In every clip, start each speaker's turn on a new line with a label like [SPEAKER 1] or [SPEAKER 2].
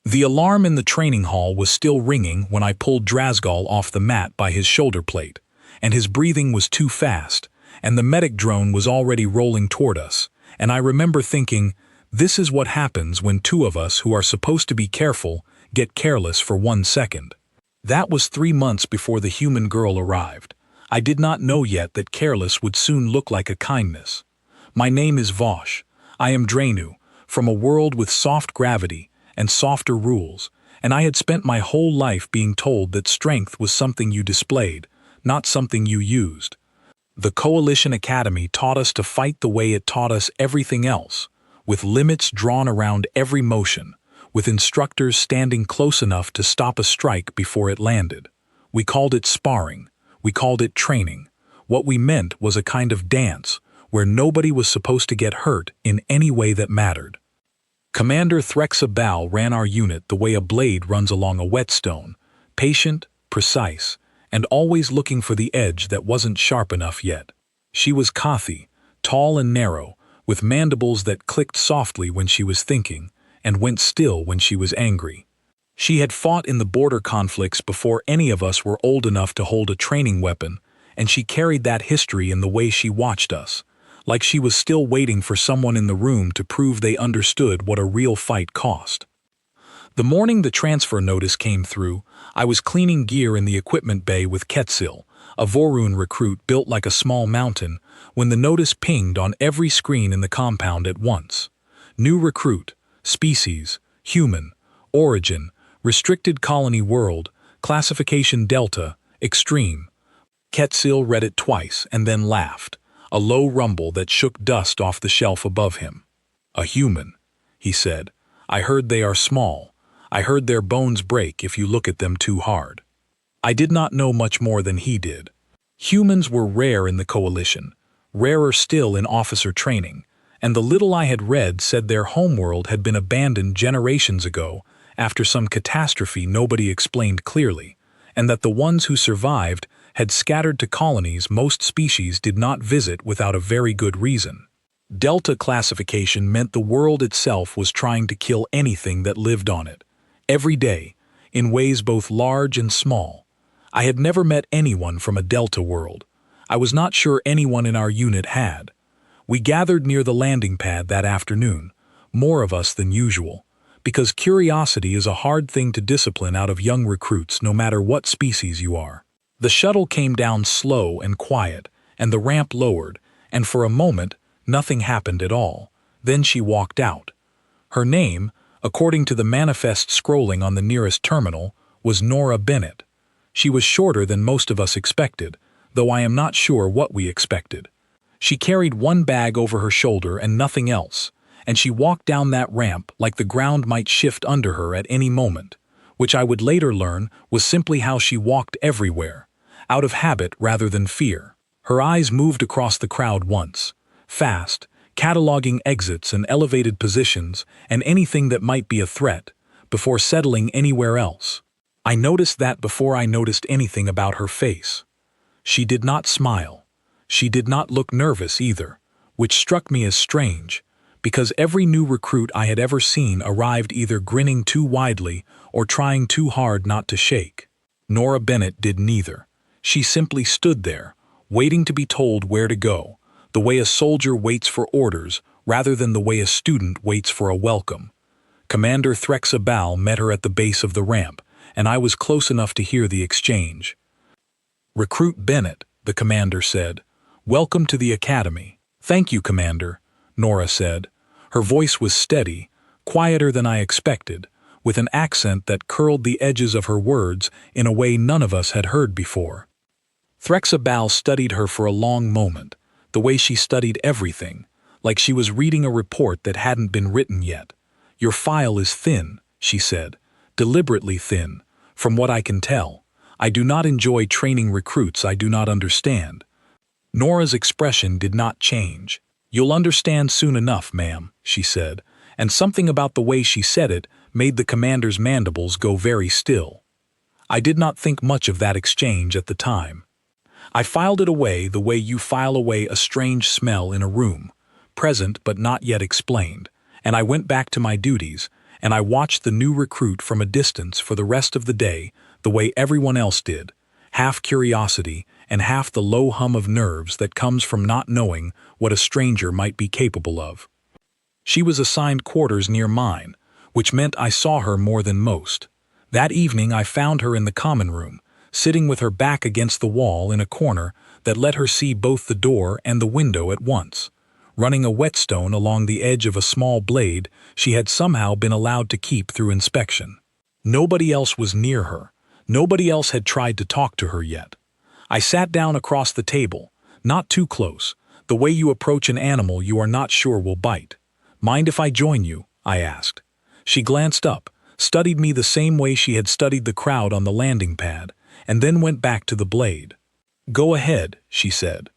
[SPEAKER 1] The alarm in the training hall was still ringing when I pulled Drazgal off the mat by his shoulder plate, and his breathing was too fast, and the medic drone was already rolling toward us, and I remember thinking, this is what happens when two of us who are supposed to be careful get careless for 1 second. That was 3 months before the human girl arrived. I did not know yet that careless would soon look like a kindness. My name is Vosh. I am Dranu, from a world with soft gravity and softer rules, and I had spent my whole life being told that strength was something you displayed, not something you used. The Coalition Academy taught us to fight the way it taught us everything else, with limits drawn around every motion, with instructors standing close enough to stop a strike before it landed. We called it sparring. We called it training. What we meant was a kind of dance, where nobody was supposed to get hurt in any way that mattered. Commander Threxabal ran our unit the way a blade runs along a whetstone, patient, precise, and always looking for the edge that wasn't sharp enough yet. She was Kathi, tall and narrow, with mandibles that clicked softly when she was thinking, and went still when she was angry. She had fought in the border conflicts before any of us were old enough to hold a training weapon, and she carried that history in the way she watched us, like she was still waiting for someone in the room to prove they understood what a real fight cost. The morning the transfer notice came through, I was cleaning gear in the equipment bay with Ketsil, a Vorun recruit built like a small mountain, when the notice pinged on every screen in the compound at once. New recruit, species, human, origin, restricted colony world, classification Delta, extreme. Ketsil read it twice and then laughed, a low rumble that shook dust off the shelf above him. A human, he said. I heard they are small. I heard their bones break if you look at them too hard. I did not know much more than he did. Humans were rare in the Coalition, rarer still in officer training, and the little I had read said their homeworld had been abandoned generations ago after some catastrophe nobody explained clearly, and that the ones who survived had scattered to colonies most species did not visit without a very good reason. Delta classification meant the world itself was trying to kill anything that lived on it, every day, in ways both large and small. I had never met anyone from a Delta world. I was not sure anyone in our unit had. We gathered near the landing pad that afternoon, more of us than usual, because curiosity is a hard thing to discipline out of young recruits no matter what species you are. The shuttle came down slow and quiet, and the ramp lowered, and for a moment, nothing happened at all. Then she walked out. Her name, according to the manifest scrolling on the nearest terminal, was Nora Bennett. She was shorter than most of us expected, though I am not sure what we expected. She carried one bag over her shoulder and nothing else, and she walked down that ramp like the ground might shift under her at any moment, which I would later learn was simply how she walked everywhere, out of habit rather than fear. Her eyes moved across the crowd once, fast, cataloging exits and elevated positions and anything that might be a threat, before settling anywhere else. I noticed that before I noticed anything about her face. She did not smile. She did not look nervous either, which struck me as strange, because every new recruit I had ever seen arrived either grinning too widely or trying too hard not to shake. Nora Bennett did neither. She simply stood there, waiting to be told where to go, the way a soldier waits for orders rather than the way a student waits for a welcome. Commander Threxabal met her at the base of the ramp, and I was close enough to hear the exchange. "Recruit Bennett," the commander said. "Welcome to the academy." "Thank you, Commander," Nora said. Her voice was steady, quieter than I expected, with an accent that curled the edges of her words in a way none of us had heard before. Threxabal studied her for a long moment, the way she studied everything, like she was reading a report that hadn't been written yet. "Your file is thin," she said, "deliberately thin, from what I can tell. I do not enjoy training recruits I do not understand." Nora's expression did not change. "You'll understand soon enough, ma'am," she said, and something about the way she said it made the commander's mandibles go very still. I did not think much of that exchange at the time. I filed it away the way you file away a strange smell in a room, present but not yet explained, and I went back to my duties, and I watched the new recruit from a distance for the rest of the day, the way everyone else did, half curiosity and half the low hum of nerves that comes from not knowing what a stranger might be capable of. She was assigned quarters near mine, which meant I saw her more than most. That evening I found her in the common room, sitting with her back against the wall in a corner that let her see both the door and the window at once. Running a whetstone along the edge of a small blade she had somehow been allowed to keep through inspection. Nobody else was near her. Nobody else had tried to talk to her yet. I sat down across the table, not too close, the way you approach an animal you are not sure will bite. "Mind if I join you?" I asked. She glanced up, studied me the same way she had studied the crowd on the landing pad, and then went back to the blade. "Go ahead," she said.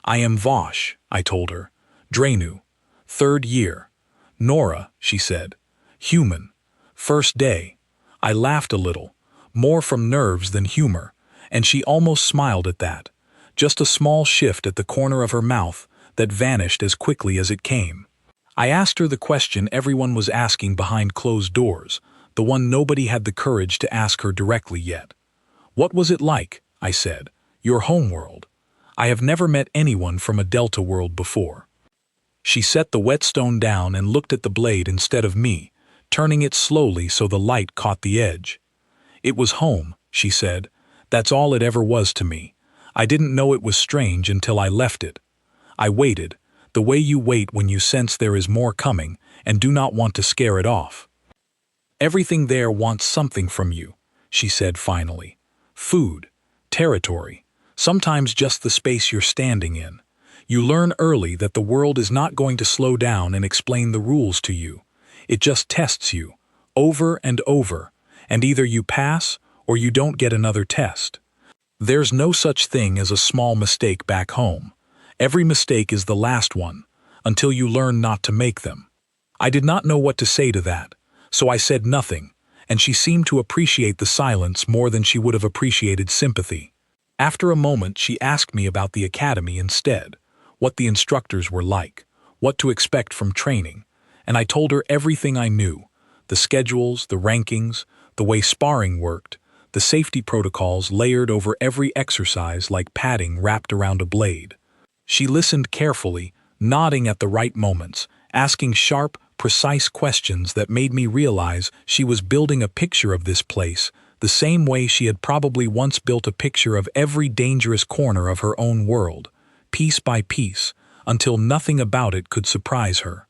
[SPEAKER 1] "I am Vosh," I told her. "Drenu. 3rd year. Nora," she said. "Human. 1st day." I laughed a little, more from nerves than humor, and she almost smiled at that. Just a small shift at the corner of her mouth that vanished as quickly as it came. I asked her the question everyone was asking behind closed doors, the one nobody had the courage to ask her directly yet. "What was it like?" I said. "Your homeworld. I have never met anyone from a Delta world before." She set the whetstone down and looked at the blade instead of me, turning it slowly so the light caught the edge. "It was home," she said. "That's all it ever was to me. I didn't know it was strange until I left it. I waited, the way you wait when you sense there is more coming and do not want to scare it off. Everything there wants something from you," she said finally. "Food, territory, sometimes just the space you're standing in. You learn early that the world is not going to slow down and explain the rules to you. It just tests you, over and over, and either you pass or you don't get another test. There's no such thing as a small mistake back home. Every mistake is the last one, until you learn not to make them." I did not know what to say to that, so I said nothing, and she seemed to appreciate the silence more than she would have appreciated sympathy. After a moment she asked me about the academy instead, what the instructors were like, what to expect from training, and I told her everything I knew, the schedules, the rankings, the way sparring worked, the safety protocols layered over every exercise like padding wrapped around a blade. She listened carefully, nodding at the right moments, asking sharp, precise questions that made me realize she was building a picture of this place the same way she had probably once built a picture of every dangerous corner of her own world, piece by piece, until nothing about it could surprise her.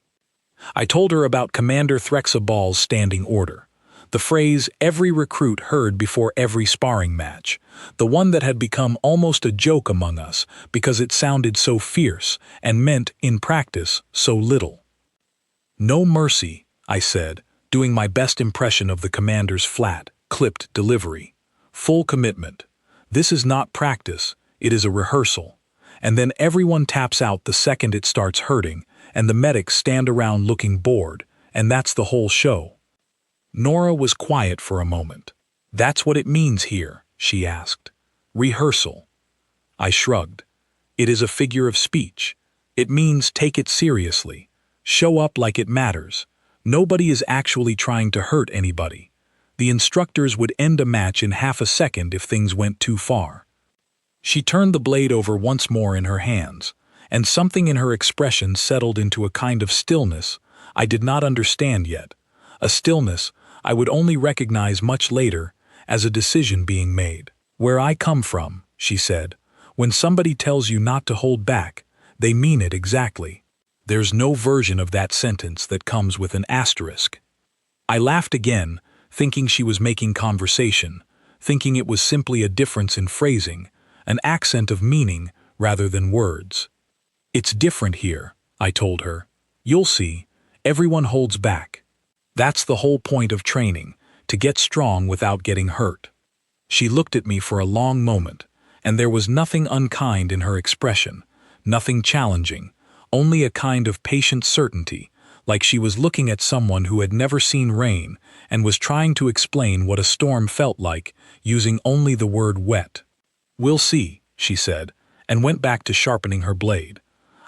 [SPEAKER 1] I told her about Commander Threxabal's standing order, the phrase every recruit heard before every sparring match, the one that had become almost a joke among us because it sounded so fierce and meant, in practice, so little. "No mercy," I said, doing my best impression of the commander's flat, clipped delivery. "Full commitment. This is not practice, it is a rehearsal. And then everyone taps out the second it starts hurting, and the medics stand around looking bored, and that's the whole show." Nora was quiet for a moment. "That's what it means here?" she asked. "Rehearsal." I shrugged. "It is a figure of speech. It means take it seriously. Show up like it matters. Nobody is actually trying to hurt anybody. The instructors would end a match in half a second if things went too far." She turned the blade over once more in her hands, and something in her expression settled into a kind of stillness I did not understand yet, a stillness I would only recognize much later as a decision being made. "Where I come from," she said, "when somebody tells you not to hold back, they mean it exactly. There's no version of that sentence that comes with an asterisk." I laughed again, thinking she was making conversation, thinking it was simply a difference in phrasing, an accent of meaning rather than words. "It's different here," I told her. "You'll see, everyone holds back. That's the whole point of training, to get strong without getting hurt." She looked at me for a long moment, and there was nothing unkind in her expression, nothing challenging, only a kind of patient certainty, like she was looking at someone who had never seen rain and was trying to explain what a storm felt like using only the word wet. "We'll see," she said, and went back to sharpening her blade.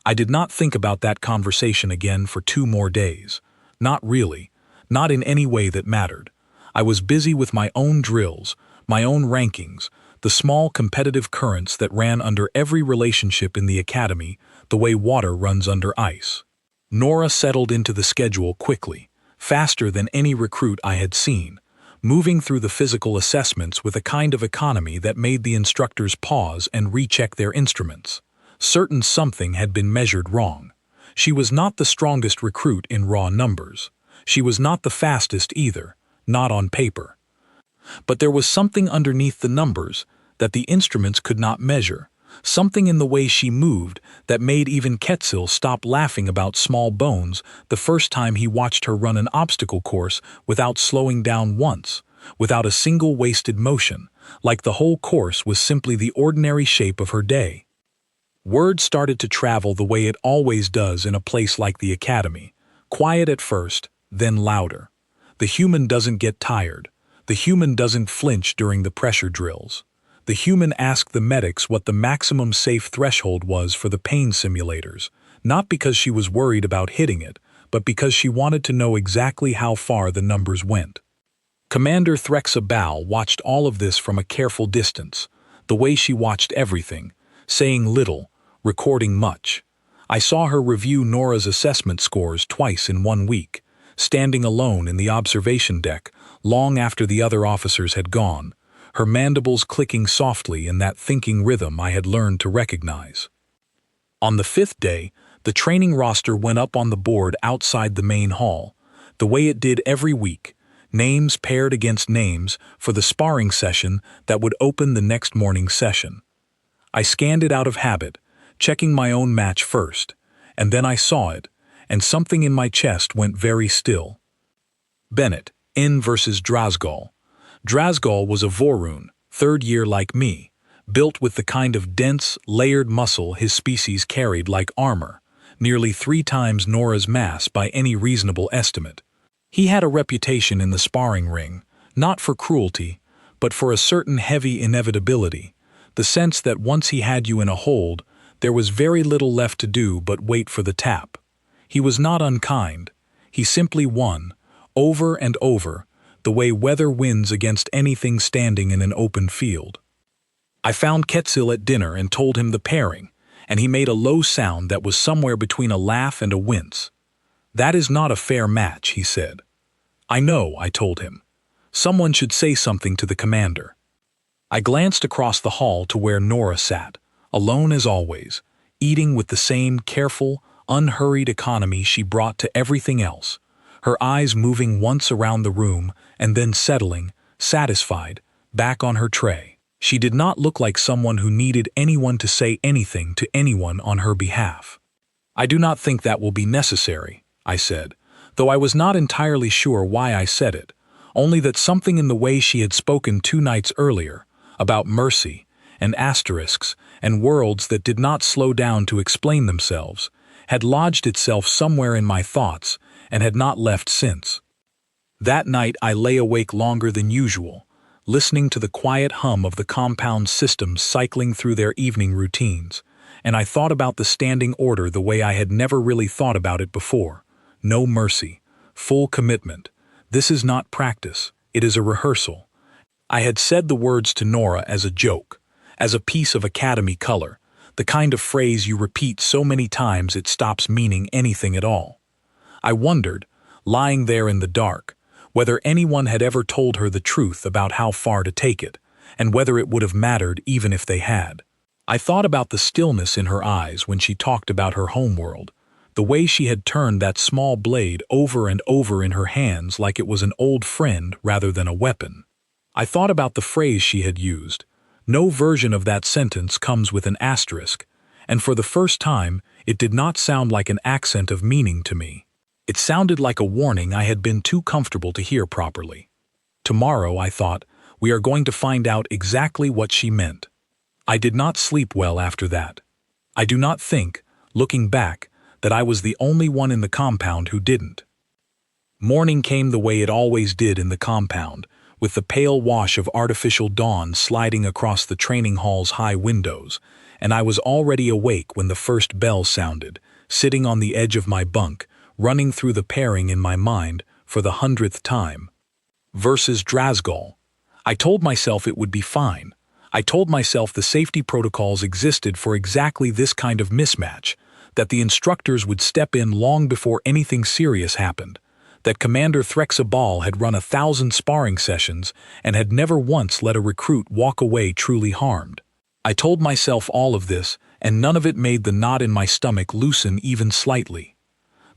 [SPEAKER 1] I did not think about that conversation again for 2 more days. Not really. not in any way that mattered. I was busy with my own drills, my own rankings, the small competitive currents that ran under every relationship in the academy, the way water runs under ice. Nora settled into the schedule quickly, faster than any recruit I had seen, moving through the physical assessments with a kind of economy that made the instructors pause and recheck their instruments. Certain something had been measured wrong. She was not the strongest recruit in raw numbers. She was not the fastest either, not on paper. But there was something underneath the numbers that the instruments could not measure, something in the way she moved that made even Quetzal stop laughing about small bones the first time he watched her run an obstacle course without slowing down once, without a single wasted motion, like the whole course was simply the ordinary shape of her day. Word started to travel the way it always does in a place like the academy, quiet at first, then louder. The human doesn't get tired. The human doesn't flinch during the pressure drills. The human asked the medics what the maximum safe threshold was for the pain simulators, not because she was worried about hitting it, but because she wanted to know exactly how far the numbers went. Commander Threxa Bow watched all of this from a careful distance, the way she watched everything, saying little, recording much. I saw her review Nora's assessment scores twice in 1 week, standing alone in the observation deck long after the other officers had gone, her mandibles clicking softly in that thinking rhythm I had learned to recognize. On the 5th day, the training roster went up on the board outside the main hall, the way it did every week, names paired against names for the sparring session that would open the next morning's session. I scanned it out of habit, checking my own match first, and then I saw it, and something in my chest went very still. Bennett, in versus Drazgal. Drazgal was a Vorun, 3rd year like me, built with the kind of dense, layered muscle his species carried like armor, nearly 3 times Nora's mass by any reasonable estimate. He had a reputation in the sparring ring, not for cruelty, but for a certain heavy inevitability, the sense that once he had you in a hold, there was very little left to do but wait for the tap. He was not unkind. He simply won, over and over, the way weather wins against anything standing in an open field. I found Quetzal at dinner and told him the pairing, and he made a low sound that was somewhere between a laugh and a wince. "That is not a fair match," he said. "I know," I told him. "Someone should say something to the commander." I glanced across the hall to where Nora sat, alone as always, eating with the same careful, unhurried economy she brought to everything else, her eyes moving once around the room and then settling, satisfied, back on her tray. She did not look like someone who needed anyone to say anything to anyone on her behalf. "I do not think that will be necessary," I said, though I was not entirely sure why I said it, only that something in the way she had spoken 2 nights earlier, about mercy, and asterisks, and worlds that did not slow down to explain themselves, had lodged itself somewhere in my thoughts and had not left since. That night I lay awake longer than usual, listening to the quiet hum of the compound systems cycling through their evening routines, and I thought about the standing order the way I had never really thought about it before. No mercy, full commitment. This is not practice, it is a rehearsal. I had said the words to Nora as a joke, as a piece of academy color, the kind of phrase you repeat so many times it stops meaning anything at all. I wondered, lying there in the dark, whether anyone had ever told her the truth about how far to take it, and whether it would have mattered even if they had. I thought about the stillness in her eyes when she talked about her homeworld, the way she had turned that small blade over and over in her hands like it was an old friend rather than a weapon. I thought about the phrase she had used. No version of that sentence comes with an asterisk, and for the first time, it did not sound like an accent of meaning to me. It sounded like a warning I had been too comfortable to hear properly. Tomorrow, I thought, we are going to find out exactly what she meant. I did not sleep well after that. I do not think, looking back, that I was the only one in the compound who didn't. Morning came the way it always did in the compound, with the pale wash of artificial dawn sliding across the training hall's high windows, and I was already awake when the first bell sounded, sitting on the edge of my bunk, running through the pairing in my mind for the 100th time. Versus Drasgal. I told myself it would be fine. I told myself the safety protocols existed for exactly this kind of mismatch, that the instructors would step in long before anything serious happened, that Commander Threxabal had run 1,000 sparring sessions and had never once let a recruit walk away truly harmed. I told myself all of this, and none of it made the knot in my stomach loosen even slightly.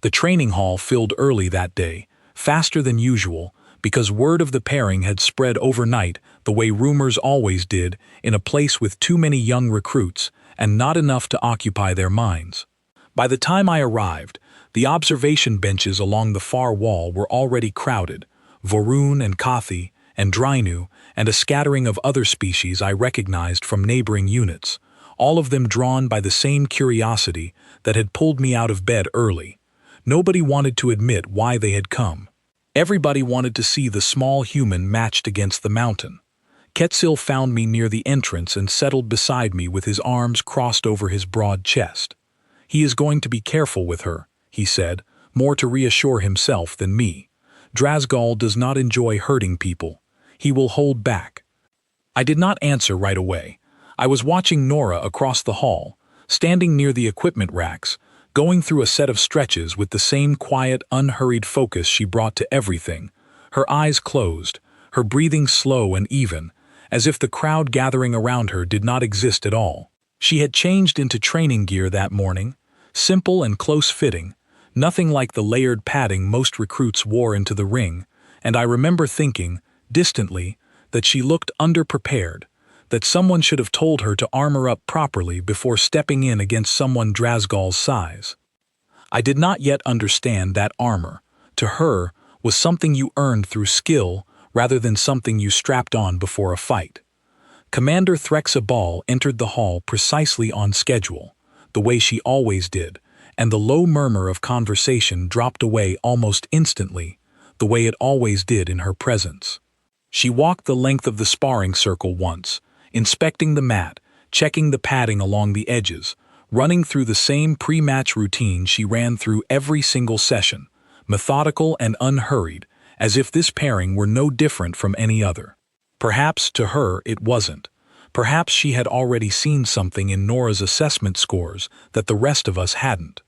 [SPEAKER 1] The training hall filled early that day, faster than usual, because word of the pairing had spread overnight the way rumors always did, in a place with too many young recruits and not enough to occupy their minds. By the time I arrived, the observation benches along the far wall were already crowded, Vorun and Kathi and Drynu and a scattering of other species I recognized from neighboring units, all of them drawn by the same curiosity that had pulled me out of bed early. Nobody wanted to admit why they had come. Everybody wanted to see the small human matched against the mountain. Quetzil found me near the entrance and settled beside me with his arms crossed over his broad chest. He is going to be careful with her, he said, more to reassure himself than me. Drasgal does not enjoy hurting people. He will hold back. I did not answer right away. I was watching Nora across the hall, standing near the equipment racks, going through a set of stretches with the same quiet, unhurried focus she brought to everything, her eyes closed, her breathing slow and even, as if the crowd gathering around her did not exist at all. She had changed into training gear that morning, simple and close-fitting, nothing like the layered padding most recruits wore into the ring, and I remember thinking, distantly, that she looked underprepared, that someone should have told her to armor up properly before stepping in against someone Drasgal's size. I did not yet understand that armor, to her, was something you earned through skill rather than something you strapped on before a fight. Commander Threxabal entered the hall precisely on schedule, the way she always did, and the low murmur of conversation dropped away almost instantly, the way it always did in her presence. She walked the length of the sparring circle once, inspecting the mat, checking the padding along the edges, running through the same pre-match routine she ran through every single session, methodical and unhurried, as if this pairing were no different from any other. Perhaps, to her, it wasn't. Perhaps she had already seen something in Nora's assessment scores that the rest of us hadn't.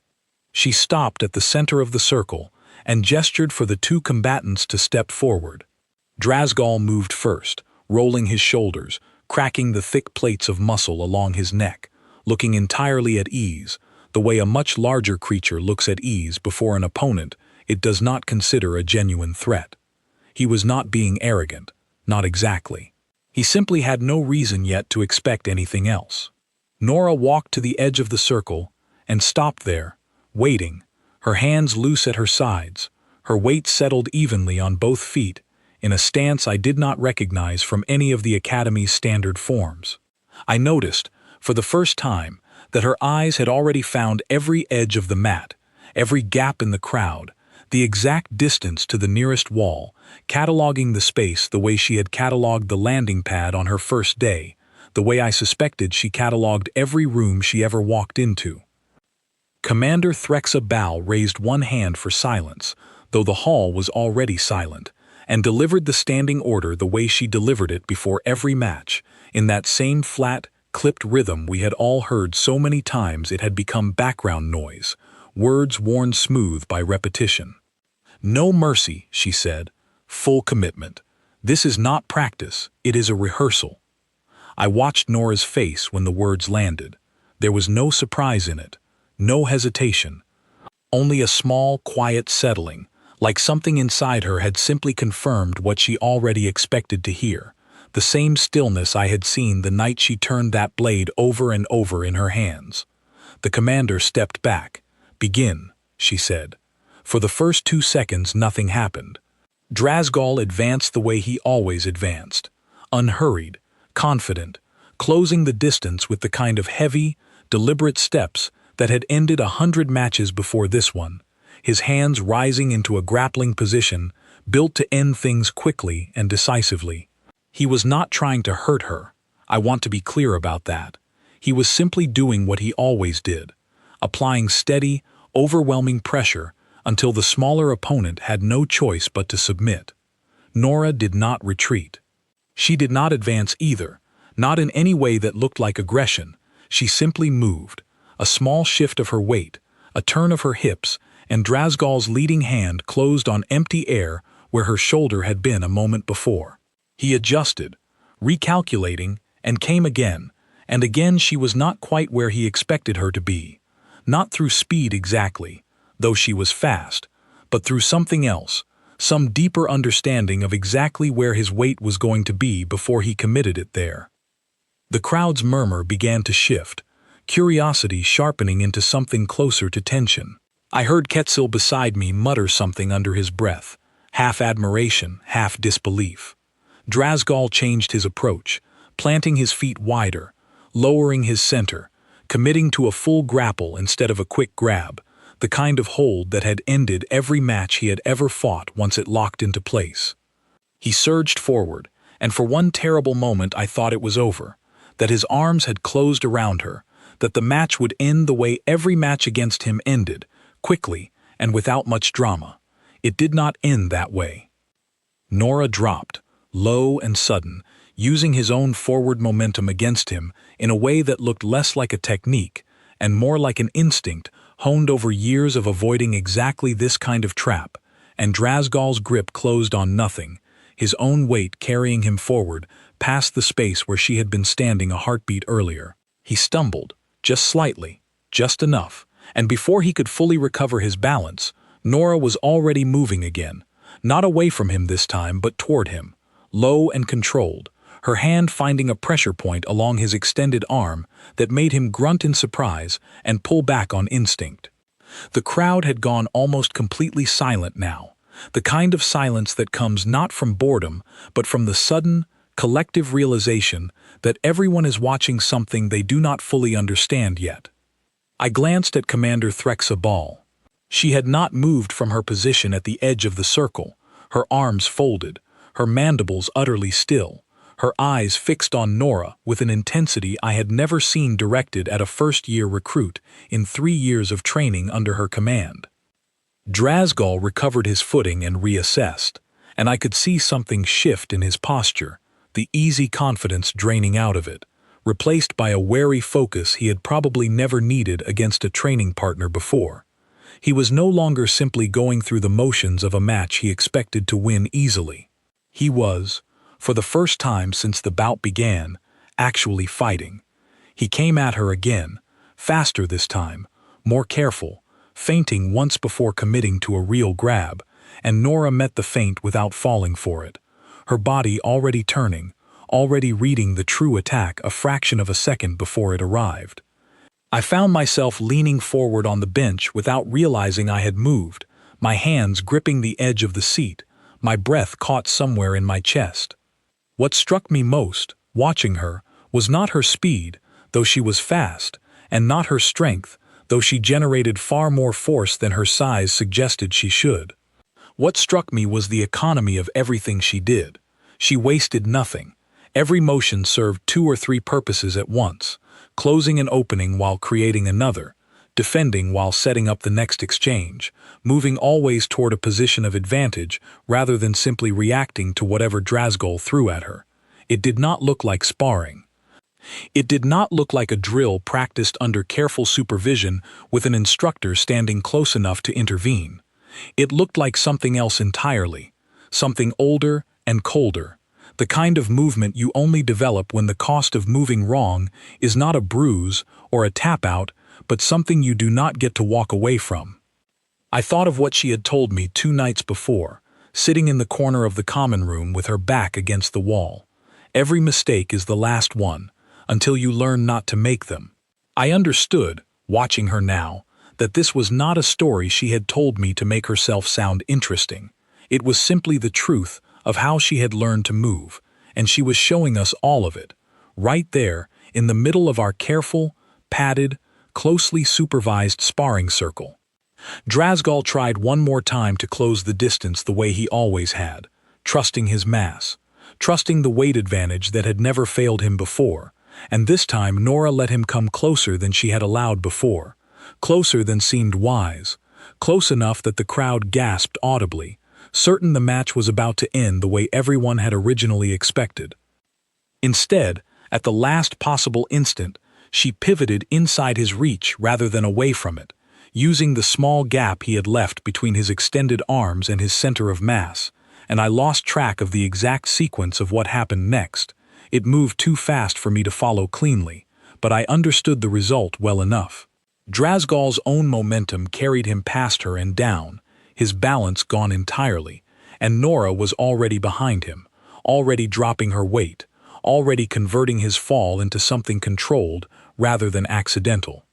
[SPEAKER 1] She stopped at the center of the circle and gestured for the two combatants to step forward. Drasgal moved first, rolling his shoulders, cracking the thick plates of muscle along his neck, looking entirely at ease, the way a much larger creature looks at ease before an opponent it does not consider a genuine threat. He was not being arrogant, not exactly. He simply had no reason yet to expect anything else. Nora walked to the edge of the circle and stopped there, waiting, her hands loose at her sides, her weight settled evenly on both feet, in a stance I did not recognize from any of the Academy's standard forms. I noticed, for the first time, that her eyes had already found every edge of the mat, every gap in the crowd, the exact distance to the nearest wall, cataloging the space the way she had cataloged the landing pad on her first day, the way I suspected she cataloged every room she ever walked into. Commander Threxabal raised one hand for silence, though the hall was already silent, and delivered the standing order the way she delivered it before every match, in that same flat, clipped rhythm we had all heard so many times it had become background noise, words worn smooth by repetition. "No mercy," she said. "Full commitment. This is not practice, it is a rehearsal." I watched Nora's face when the words landed. There was no surprise in it, no hesitation, only a small, quiet settling, like something inside her had simply confirmed what she already expected to hear, the same stillness I had seen the night she turned that blade over and over in her hands. The commander stepped back. "Begin," she said. For the first 2 seconds nothing happened. Drasgal advanced the way he always advanced, unhurried, confident, closing the distance with the kind of heavy, deliberate steps that had ended 100 matches before this one, his hands rising into a grappling position built to end things quickly and decisively. He was not trying to hurt her. I want to be clear about that. He was simply doing what he always did, applying steady, overwhelming pressure until the smaller opponent had no choice but to submit. Nora did not retreat. She did not advance either, not in any way that looked like aggression. She simply moved, a small shift of her weight, a turn of her hips, and Drazgal's leading hand closed on empty air where her shoulder had been a moment before. He adjusted, recalculating, and came again, and again she was not quite where he expected her to be. Not through speed exactly, though she was fast, but through something else, some deeper understanding of exactly where his weight was going to be before he committed it there. The crowd's murmur began to shift, curiosity sharpening into something closer to tension. I heard Quetzal beside me mutter something under his breath, half admiration, half disbelief. Drazgal changed his approach, planting his feet wider, lowering his center, committing to a full grapple instead of a quick grab, the kind of hold that had ended every match he had ever fought once it locked into place. He surged forward, and for one terrible moment I thought it was over, that his arms had closed around her, that the match would end the way every match against him ended, quickly and without much drama. It did not end that way. Nora dropped, low and sudden, using his own forward momentum against him in a way that looked less like a technique and more like an instinct honed over years of avoiding exactly this kind of trap, and Drazgal's grip closed on nothing, his own weight carrying him forward past the space where she had been standing a heartbeat earlier. He stumbled, just slightly, just enough, and before he could fully recover his balance, Nora was already moving again, not away from him this time but toward him, low and controlled, her hand finding a pressure point along his extended arm that made him grunt in surprise and pull back on instinct. The crowd had gone almost completely silent now, the kind of silence that comes not from boredom but from the sudden, collective realization that everyone is watching something they do not fully understand yet. I glanced at Commander Threxa Ball. She had not moved from her position at the edge of the circle, her arms folded, her mandibles utterly still, her eyes fixed on Nora with an intensity I had never seen directed at a first-year recruit in 3 years of training under her command. Drazgal recovered his footing and reassessed, and I could see something shift in his posture, the easy confidence draining out of it, replaced by a wary focus he had probably never needed against a training partner before. He was no longer simply going through the motions of a match he expected to win easily. He was, for the first time since the bout began, actually fighting. He came at her again, faster this time, more careful, feinting once before committing to a real grab, and Nora met the feint without falling for it, her body already turning, already reading the true attack a fraction of a second before it arrived. I found myself leaning forward on the bench without realizing I had moved, my hands gripping the edge of the seat, my breath caught somewhere in my chest. What struck me most, watching her, was not her speed, though she was fast, and not her strength, though she generated far more force than her size suggested she should. What struck me was the economy of everything she did. She wasted nothing. Every motion served 2 or 3 purposes at once, closing an opening while creating another, defending while setting up the next exchange, moving always toward a position of advantage rather than simply reacting to whatever Drazgal threw at her. It did not look like sparring. It did not look like a drill practiced under careful supervision with an instructor standing close enough to intervene. It looked like something else entirely, something older and colder, the kind of movement you only develop when the cost of moving wrong is not a bruise or a tap-out, but something you do not get to walk away from. I thought of what she had told me 2 nights before, sitting in the corner of the common room with her back against the wall. Every mistake is the last one, until you learn not to make them. I understood, watching her now, that this was not a story she had told me to make herself sound interesting. It was simply the truth of how she had learned to move, and she was showing us all of it, right there, in the middle of our careful, padded, closely supervised sparring circle. Drazgal tried one more time to close the distance the way he always had, trusting his mass, trusting the weight advantage that had never failed him before, and this time Nora let him come closer than she had allowed before, closer than seemed wise, close enough that the crowd gasped audibly, certain the match was about to end the way everyone had originally expected. Instead, at the last possible instant, she pivoted inside his reach rather than away from it, using the small gap he had left between his extended arms and his center of mass, and I lost track of the exact sequence of what happened next. It moved too fast for me to follow cleanly, but I understood the result well enough. Drazgal's own momentum carried him past her and down, his balance gone entirely, and Nora was already behind him, already dropping her weight, already converting his fall into something controlled rather than accidental.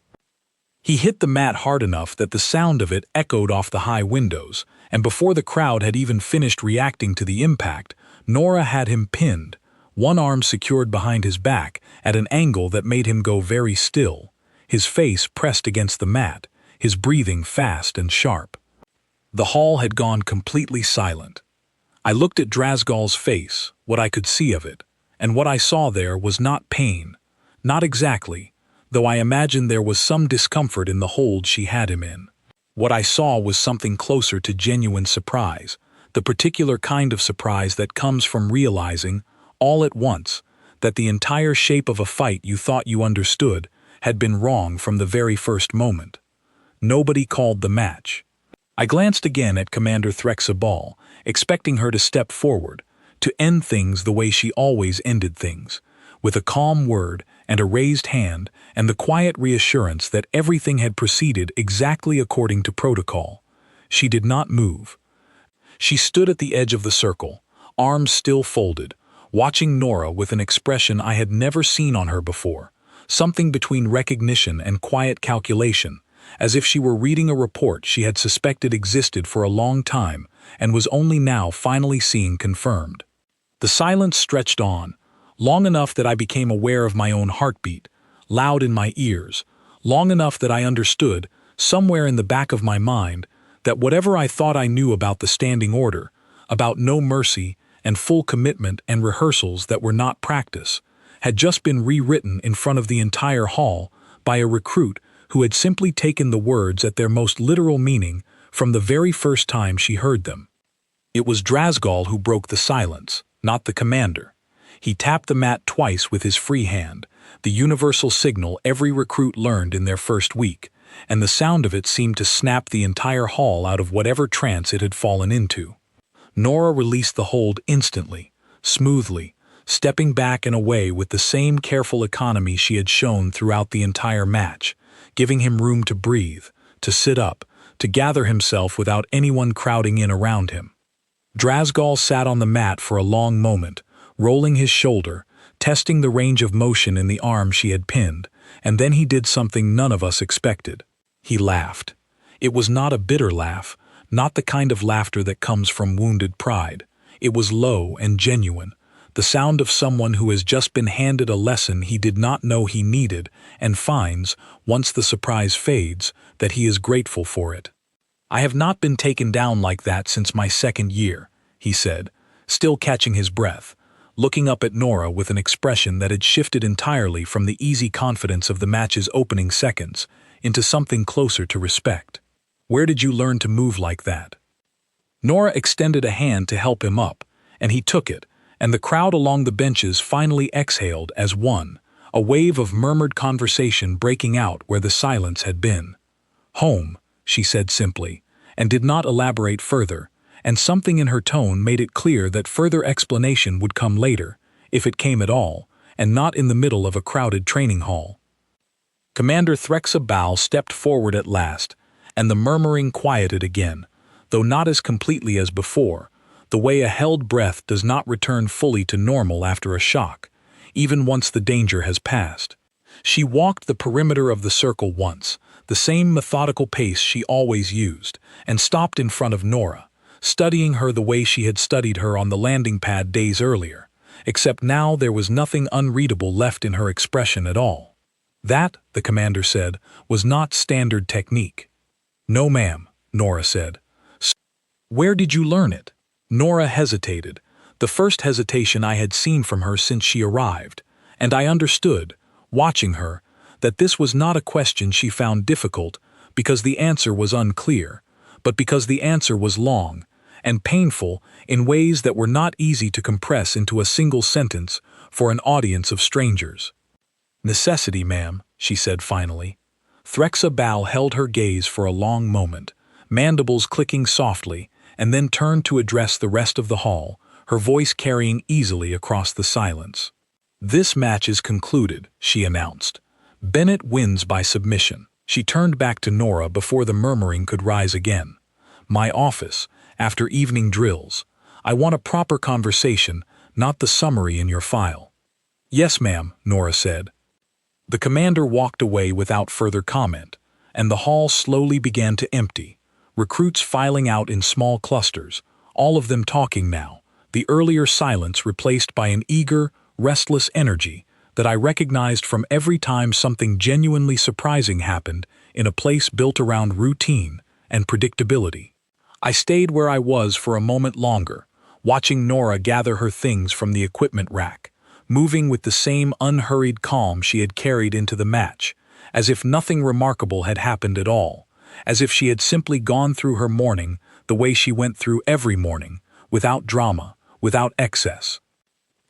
[SPEAKER 1] He hit the mat hard enough that the sound of it echoed off the high windows, and before the crowd had even finished reacting to the impact, Nora had him pinned, one arm secured behind his back at an angle that made him go very still, his face pressed against the mat, his breathing fast and sharp. The hall had gone completely silent. I looked at Drazgal's face, what I could see of it, and what I saw there was not pain, not exactly, though I imagined there was some discomfort in the hold she had him in. What I saw was something closer to genuine surprise, the particular kind of surprise that comes from realizing, all at once, that the entire shape of a fight you thought you understood had been wrong from the very first moment. Nobody called the match. I glanced again at Commander Threxa Ball, expecting her to step forward, to end things the way she always ended things, with a calm word and a raised hand and the quiet reassurance that everything had proceeded exactly according to protocol. She did not move. She stood at the edge of the circle, arms still folded, watching Nora with an expression I had never seen on her before, something between recognition and quiet calculation, as if she were reading a report she had suspected existed for a long time and was only now finally seeing confirmed. The silence stretched on, long enough that I became aware of my own heartbeat, loud in my ears, long enough that I understood, somewhere in the back of my mind, that whatever I thought I knew about the standing order, about no mercy and full commitment and rehearsals that were not practice, had just been rewritten in front of the entire hall by a recruit who had simply taken the words at their most literal meaning from the very first time she heard them. It was Drazgal who broke the silence, not the commander. He tapped the mat twice with his free hand, the universal signal every recruit learned in their first week, and the sound of it seemed to snap the entire hall out of whatever trance it had fallen into. Nora released the hold instantly, smoothly, stepping back and away with the same careful economy she had shown throughout the entire match, giving him room to breathe, to sit up, to gather himself without anyone crowding in around him. Drazgal sat on the mat for a long moment, rolling his shoulder, testing the range of motion in the arm she had pinned, and then he did something none of us expected. He laughed. It was not a bitter laugh, not the kind of laughter that comes from wounded pride. It was low and genuine, the sound of someone who has just been handed a lesson he did not know he needed and finds, once the surprise fades, that he is grateful for it. "I have not been taken down like that since my second year," he said, still catching his breath, looking up at Nora with an expression that had shifted entirely from the easy confidence of the match's opening seconds into something closer to respect. "Where did you learn to move like that?" Nora extended a hand to help him up, and he took it, and the crowd along the benches finally exhaled as one, a wave of murmured conversation breaking out where the silence had been. "Home," she said simply, and did not elaborate further, and something in her tone made it clear that further explanation would come later, if it came at all, and not in the middle of a crowded training hall. Commander Threxa Ball stepped forward at last, and the murmuring quieted again, though not as completely as before, the way a held breath does not return fully to normal after a shock, even once the danger has passed. She walked the perimeter of the circle once, the same methodical pace she always used, and stopped in front of Nora, studying her the way she had studied her on the landing pad days earlier, except now there was nothing unreadable left in her expression at all. That, the commander said, was not standard technique. "No, ma'am," Nora said. "Where did you learn it?" Nora hesitated, the first hesitation I had seen from her since she arrived, and I understood, watching her, that this was not a question she found difficult because the answer was unclear, but because the answer was long and painful in ways that were not easy to compress into a single sentence for an audience of strangers. "Necessity, ma'am," she said finally. Threxa Bal held her gaze for a long moment, mandibles clicking softly, and then turned to address the rest of the hall, her voice carrying easily across the silence. "This match is concluded," she announced. "Bennett wins by submission." She turned back to Nora before the murmuring could rise again. "My office, after evening drills. I want a proper conversation, not the summary in your file." "Yes, ma'am," Nora said. The commander walked away without further comment, and the hall slowly began to empty, recruits filing out in small clusters, all of them talking now, the earlier silence replaced by an eager, restless energy that I recognized from every time something genuinely surprising happened in a place built around routine and predictability. I stayed where I was for a moment longer, watching Nora gather her things from the equipment rack, moving with the same unhurried calm she had carried into the match, as if nothing remarkable had happened at all, as if she had simply gone through her morning the way she went through every morning, without drama, without excess.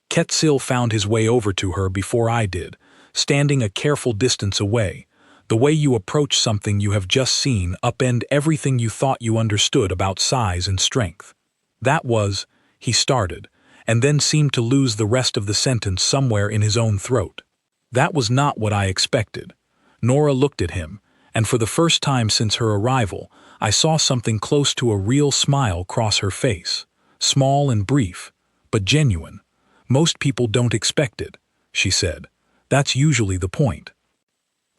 [SPEAKER 1] Quetzil found his way over to her before I did, standing a careful distance away, the way you approach something you have just seen upend everything you thought you understood about size and strength. "That was," he started, and then seemed to lose the rest of the sentence somewhere in his own throat. "That was not what I expected." Nora looked at him, and for the first time since her arrival, I saw something close to a real smile cross her face, small and brief, but genuine. "Most people don't expect it," she said. "That's usually the point."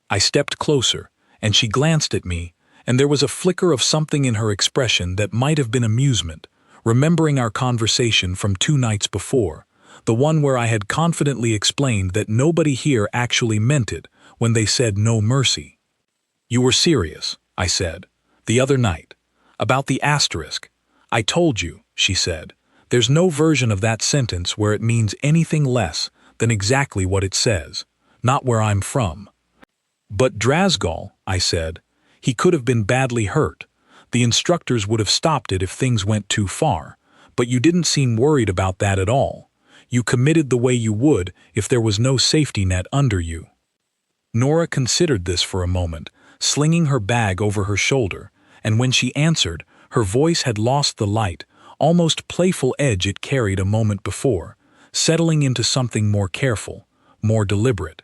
[SPEAKER 1] I stepped closer, and she glanced at me, and there was a flicker of something in her expression that might have been amusement, remembering our conversation from 2 nights before, the one where I had confidently explained that nobody here actually meant it when they said no mercy. "You were serious," I said, "the other night. About the asterisk. I told you," she said. "There's no version of that sentence where it means anything less than exactly what it says. Not where I'm from." "But Drasgal," I said, "he could have been badly hurt. The instructors would have stopped it if things went too far, but you didn't seem worried about that at all. You committed the way you would if there was no safety net under you." Nora considered this for a moment, slinging her bag over her shoulder, and when she answered, her voice had lost the light, almost playful edge it carried a moment before, settling into something more careful, more deliberate.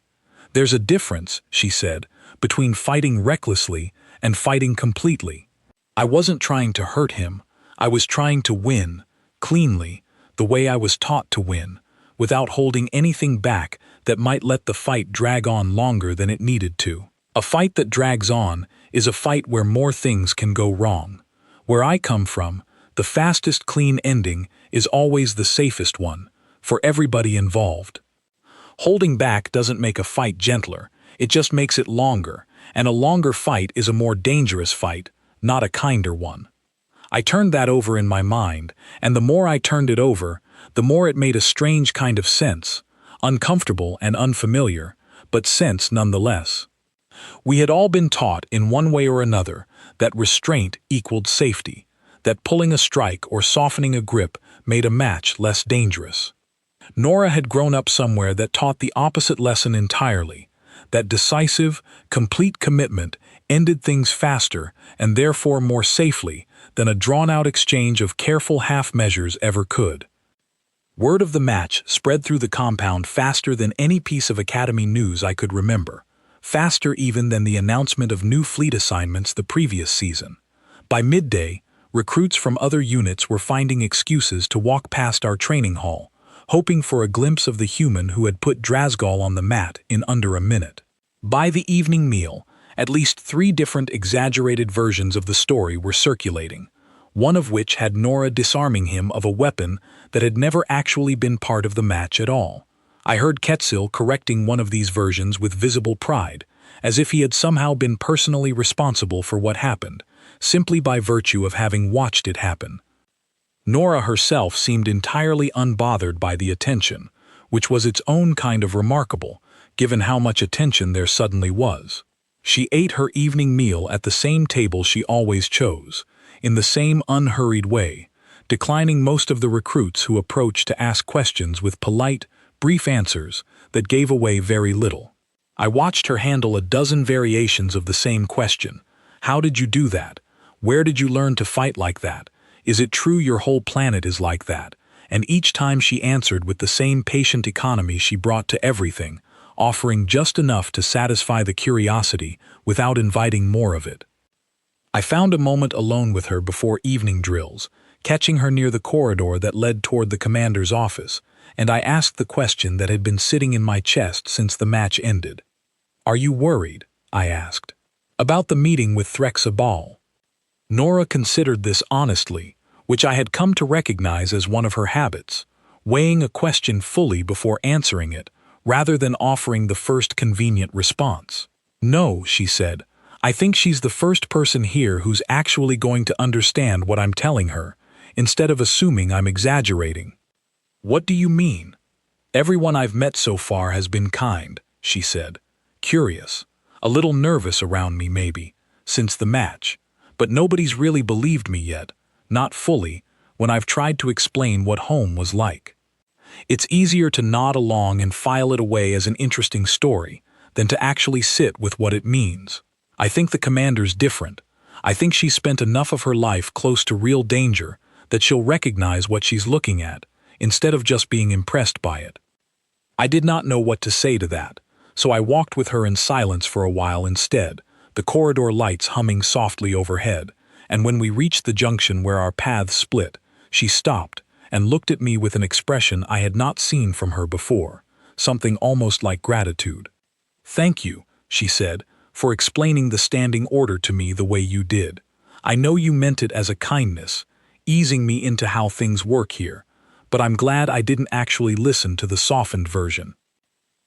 [SPEAKER 1] "There's a difference," she said, "between fighting recklessly and fighting completely. I wasn't trying to hurt him. I was trying to win, cleanly, the way I was taught to win, without holding anything back that might let the fight drag on longer than it needed to. A fight that drags on is a fight where more things can go wrong. Where I come from, the fastest clean ending is always the safest one, for everybody involved. Holding back doesn't make a fight gentler, it just makes it longer, and a longer fight is a more dangerous fight, not a kinder one." I turned that over in my mind, and the more I turned it over, the more it made a strange kind of sense, uncomfortable and unfamiliar, but sense nonetheless. We had all been taught in one way or another that restraint equaled safety, that pulling a strike or softening a grip made a match less dangerous. Nora had grown up somewhere that taught the opposite lesson entirely, that decisive, complete commitment ended things faster and therefore more safely than a drawn-out exchange of careful half measures ever could. Word of the match spread through the compound faster than any piece of Academy news I could remember, faster even than the announcement of new fleet assignments the previous season. By midday, recruits from other units were finding excuses to walk past our training hall, hoping for a glimpse of the human who had put Drasgal on the mat in under a minute. By the evening meal, at least 3 different exaggerated versions of the story were circulating, one of which had Nora disarming him of a weapon that had never actually been part of the match at all. I heard Quetzil correcting one of these versions with visible pride, as if he had somehow been personally responsible for what happened, simply by virtue of having watched it happen. Nora herself seemed entirely unbothered by the attention, which was its own kind of remarkable, given how much attention there suddenly was. She ate her evening meal at the same table she always chose, in the same unhurried way, declining most of the recruits who approached to ask questions with polite, brief answers that gave away very little. I watched her handle a dozen variations of the same question. How did you do that? Where did you learn to fight like that? Is it true your whole planet is like that? And each time she answered with the same patient economy she brought to everything, offering just enough to satisfy the curiosity without inviting more of it. I found a moment alone with her before evening drills, catching her near the corridor that led toward the commander's office, and I asked the question that had been sitting in my chest since the match ended. "Are you worried?" I asked. "About the meeting with Threxa Ball?" Nora considered this honestly, which I had come to recognize as one of her habits, weighing a question fully before answering it, rather than offering the first convenient response. "No," she said. "I think she's the first person here who's actually going to understand what I'm telling her, instead of assuming I'm exaggerating." "What do you mean?" "Everyone I've met so far has been kind," she said. "Curious, a little nervous around me maybe, since the match, but nobody's really believed me yet, not fully, when I've tried to explain what home was like. It's easier to nod along and file it away as an interesting story than to actually sit with what it means. I think the commander's different. I think she's spent enough of her life close to real danger that she'll recognize what she's looking at, instead of just being impressed by it." I did not know what to say to that, so I walked with her in silence for a while instead, the corridor lights humming softly overhead, and when we reached the junction where our paths split, she stopped and looked at me with an expression I had not seen from her before, something almost like gratitude. "Thank you," she said, "for explaining the standing order to me the way you did. I know you meant it as a kindness, easing me into how things work here, but I'm glad I didn't actually listen to the softened version."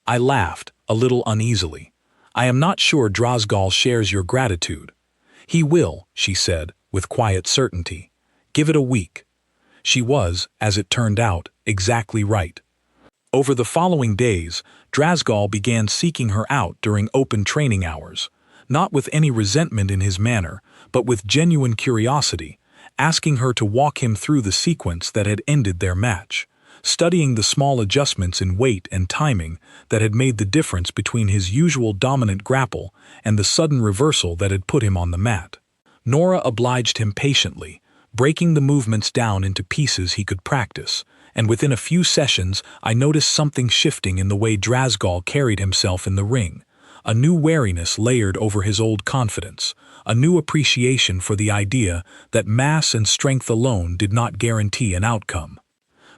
[SPEAKER 1] I laughed, a little uneasily. "I am not sure Drozgal shares your gratitude." "He will," she said, with quiet certainty. "Give it a week." She was, as it turned out, exactly right. Over the following days, Drozgal began seeking her out during open training hours, not with any resentment in his manner, but with genuine curiosity, asking her to walk him through the sequence that had ended their match, studying the small adjustments in weight and timing that had made the difference between his usual dominant grapple and the sudden reversal that had put him on the mat. Nora obliged him patiently, breaking the movements down into pieces he could practice, and within a few sessions I noticed something shifting in the way Drozgal carried himself in the ring, a new wariness layered over his old confidence, a new appreciation for the idea that mass and strength alone did not guarantee an outcome.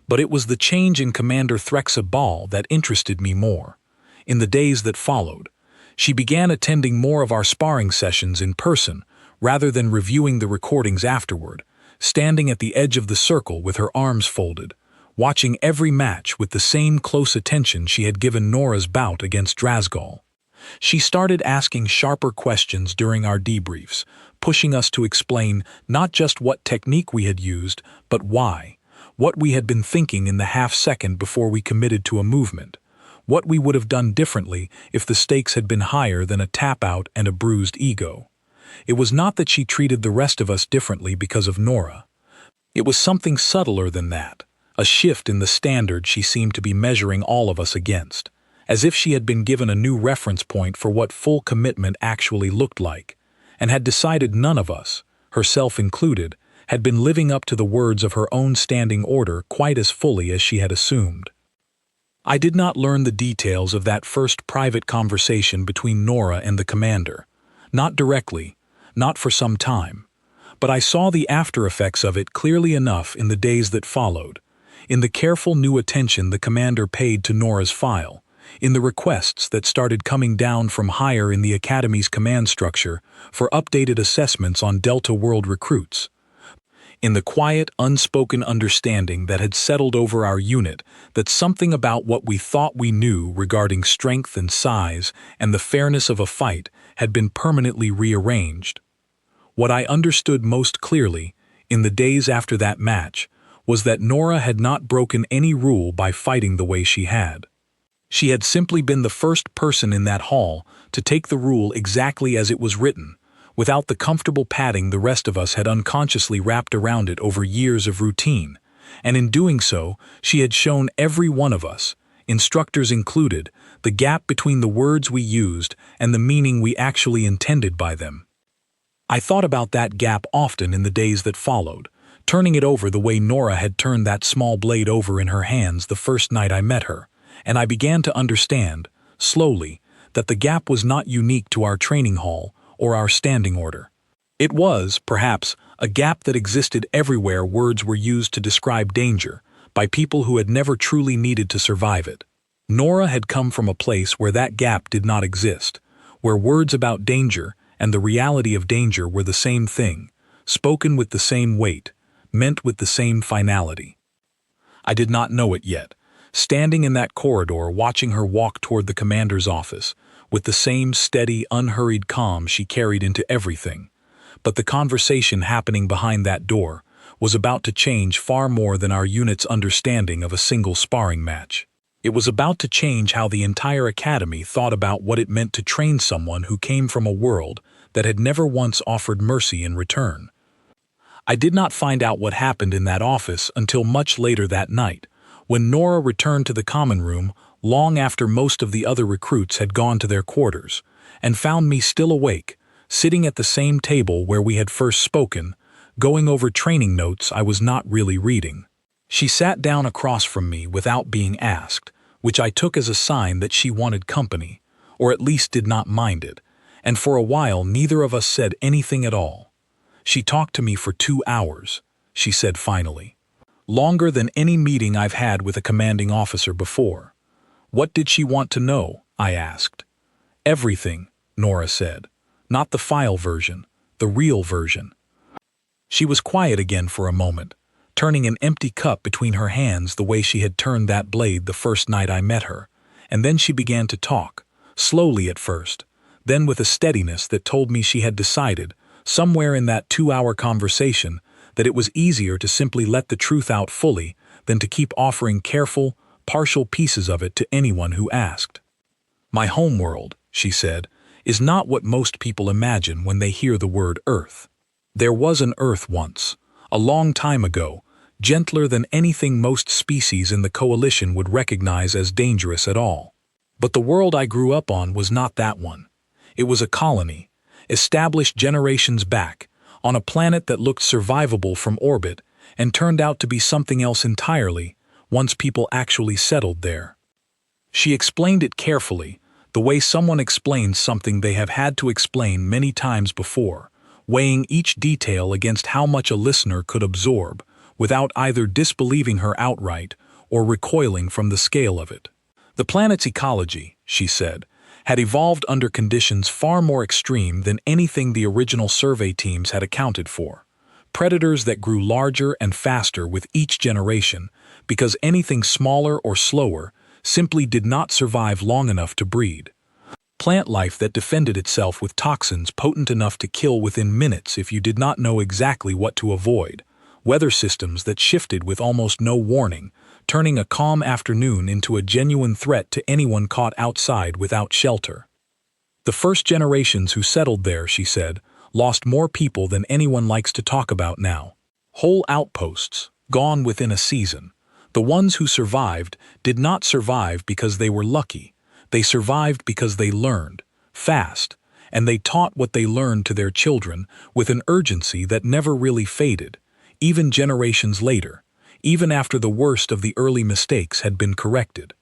[SPEAKER 1] But it was the change in Commander Threxa Ball that interested me more. In the days that followed, she began attending more of our sparring sessions in person rather than reviewing the recordings afterward, standing at the edge of the circle with her arms folded, watching every match with the same close attention she had given Nora's bout against Drozgal. She started asking sharper questions during our debriefs, pushing us to explain not just what technique we had used, but why, what we had been thinking in the half-second before we committed to a movement, what we would have done differently if the stakes had been higher than a tap-out and a bruised ego. It was not that she treated the rest of us differently because of Nora. It was something subtler than that, a shift in the standard she seemed to be measuring all of us against, as if she had been given a new reference point for what full commitment actually looked like, and had decided none of us, herself included, had been living up to the words of her own standing order quite as fully as she had assumed. I did not learn the details of that first private conversation between Nora and the commander, not directly, not for some time, but I saw the after effects of it clearly enough in the days that followed, in the careful new attention the commander paid to Nora's file, in the requests that started coming down from higher in the Academy's command structure for updated assessments on Delta World recruits, in the quiet, unspoken understanding that had settled over our unit that something about what we thought we knew regarding strength and size and the fairness of a fight had been permanently rearranged. What I understood most clearly, in the days after that match, was that Nora had not broken any rule by fighting the way she had. She had simply been the first person in that hall to take the rule exactly as it was written, without the comfortable padding the rest of us had unconsciously wrapped around it over years of routine, and in doing so, she had shown every one of us, instructors included, the gap between the words we used and the meaning we actually intended by them. I thought about that gap often in the days that followed, turning it over the way Nora had turned that small blade over in her hands the first night I met her, and I began to understand, slowly, that the gap was not unique to our training hall or our standing order. It was, perhaps, a gap that existed everywhere words were used to describe danger, by people who had never truly needed to survive it. Nora had come from a place where that gap did not exist, where words about danger and the reality of danger were the same thing, spoken with the same weight, meant with the same finality. I did not know it yet, standing in that corridor watching her walk toward the commander's office, with the same steady, unhurried calm she carried into everything. But the conversation happening behind that door was about to change far more than our unit's understanding of a single sparring match. It was about to change how the entire academy thought about what it meant to train someone who came from a world that had never once offered mercy in return. I did not find out what happened in that office until much later that night, when Nora returned to the common room long after most of the other recruits had gone to their quarters, and found me still awake, sitting at the same table where we had first spoken, going over training notes I was not really reading. She sat down across from me without being asked, which I took as a sign that she wanted company, or at least did not mind it, and for a while neither of us said anything at all. She talked to me for 2 hours, she said finally. Longer than any meeting I've had with a commanding officer before. What did she want to know? I asked. Everything, Nora said. Not the file version, the real version. She was quiet again for a moment, turning an empty cup between her hands the way she had turned that blade the first night I met her, and then she began to talk, slowly at first, then with a steadiness that told me she had decided, somewhere in that 2-hour conversation, that it was easier to simply let the truth out fully than to keep offering careful, partial pieces of it to anyone who asked. My homeworld, she said, is not what most people imagine when they hear the word Earth. There was an Earth once, a long time ago, gentler than anything most species in the coalition would recognize as dangerous at all. But the world I grew up on was not that one. It was a colony, established generations back, on a planet that looked survivable from orbit and turned out to be something else entirely once people actually settled there. She explained it carefully, the way someone explains something they have had to explain many times before, weighing each detail against how much a listener could absorb, without either disbelieving her outright or recoiling from the scale of it. The planet's ecology, she said, had evolved under conditions far more extreme than anything the original survey teams had accounted for. Predators that grew larger and faster with each generation, because anything smaller or slower simply did not survive long enough to breed. Plant life that defended itself with toxins potent enough to kill within minutes if you did not know exactly what to avoid. Weather systems that shifted with almost no warning, turning a calm afternoon into a genuine threat to anyone caught outside without shelter. The first generations who settled there, she said, lost more people than anyone likes to talk about now. Whole outposts, gone within a season. The ones who survived did not survive because they were lucky. They survived because they learned, fast, and they taught what they learned to their children with an urgency that never really faded, even generations later, even after the worst of the early mistakes had been corrected.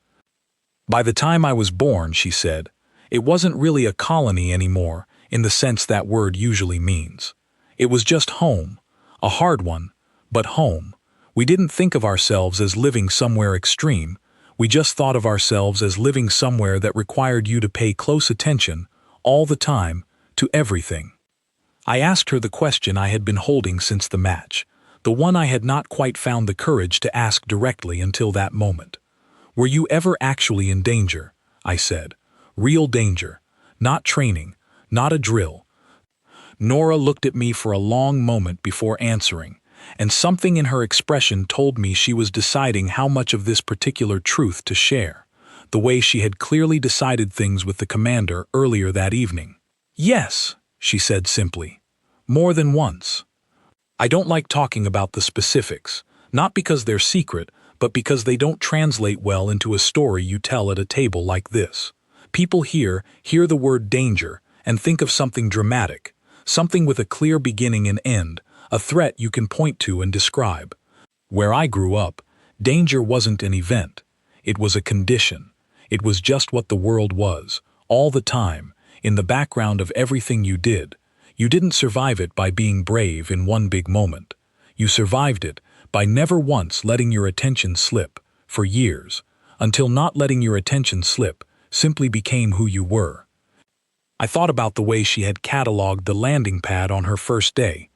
[SPEAKER 1] By the time I was born, she said, it wasn't really a colony anymore in the sense that word usually means. It was just home, a hard one, but home. We didn't think of ourselves as living somewhere extreme. We just thought of ourselves as living somewhere that required you to pay close attention, all the time, to everything. I asked her the question I had been holding since the match, the one I had not quite found the courage to ask directly until that moment. Were you ever actually in danger? I said. Real danger. Not training. Not a drill. Nora looked at me for a long moment before answering, and something in her expression told me she was deciding how much of this particular truth to share, the way she had clearly decided things with the commander earlier that evening. Yes, she said simply. More than once. I don't like talking about the specifics, not because they're secret, but because they don't translate well into a story you tell at a table like this. People hear the word danger and think of something dramatic, something with a clear beginning and end, a threat you can point to and describe. Where I grew up, danger wasn't an event. It was a condition. It was just what the world was, all the time, in the background of everything you did. You didn't survive it by being brave in one big moment. You survived it by never once letting your attention slip, for years, until not letting your attention slip simply became who you were. I thought about the way she had cataloged the landing pad on her first day,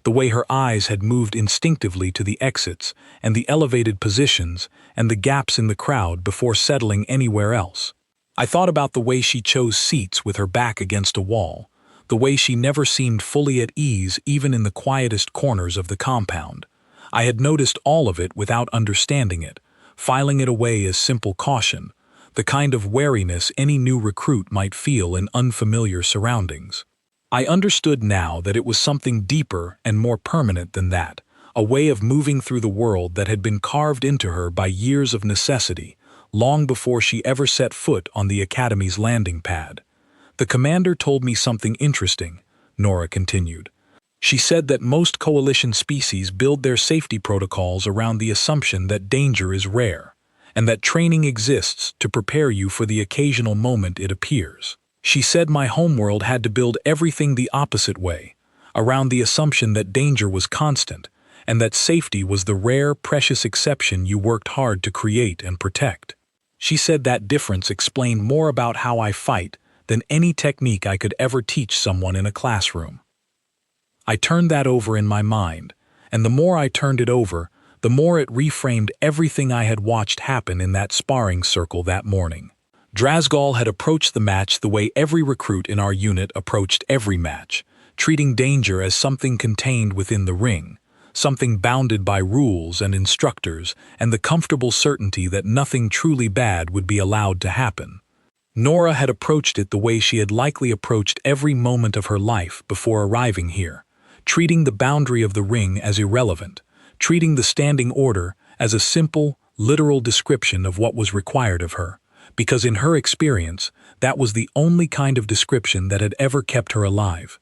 [SPEAKER 1] the way her eyes had moved instinctively to the exits and the elevated positions and the gaps in the crowd before settling anywhere else. I thought about the way she chose seats with her back against a wall, the way she never seemed fully at ease even in the quietest corners of the compound. I had noticed all of it without understanding it, filing it away as simple caution, the kind of wariness any new recruit might feel in unfamiliar surroundings. I understood now that it was something deeper and more permanent than that, a way of moving through the world that had been carved into her by years of necessity, long before she ever set foot on the Academy's landing pad. The commander told me something interesting, Nora continued. She said that most coalition species build their safety protocols around the assumption that danger is rare, and that training exists to prepare you for the occasional moment it appears. She said my homeworld had to build everything the opposite way, around the assumption that danger was constant, and that safety was the rare, precious exception you worked hard to create and protect. She said that difference explained more about how I fight than any technique I could ever teach someone in a classroom. I turned that over in my mind, and the more I turned it over, the more it reframed everything I had watched happen in that sparring circle that morning. Drasgal had approached the match the way every recruit in our unit approached every match, treating danger as something contained within the ring, something bounded by rules and instructors and the comfortable certainty that nothing truly bad would be allowed to happen. Nora had approached it the way she had likely approached every moment of her life before arriving here, treating the boundary of the ring as irrelevant, treating the standing order as a simple, literal description of what was required of her, because in her experience, that was the only kind of description that had ever kept her alive.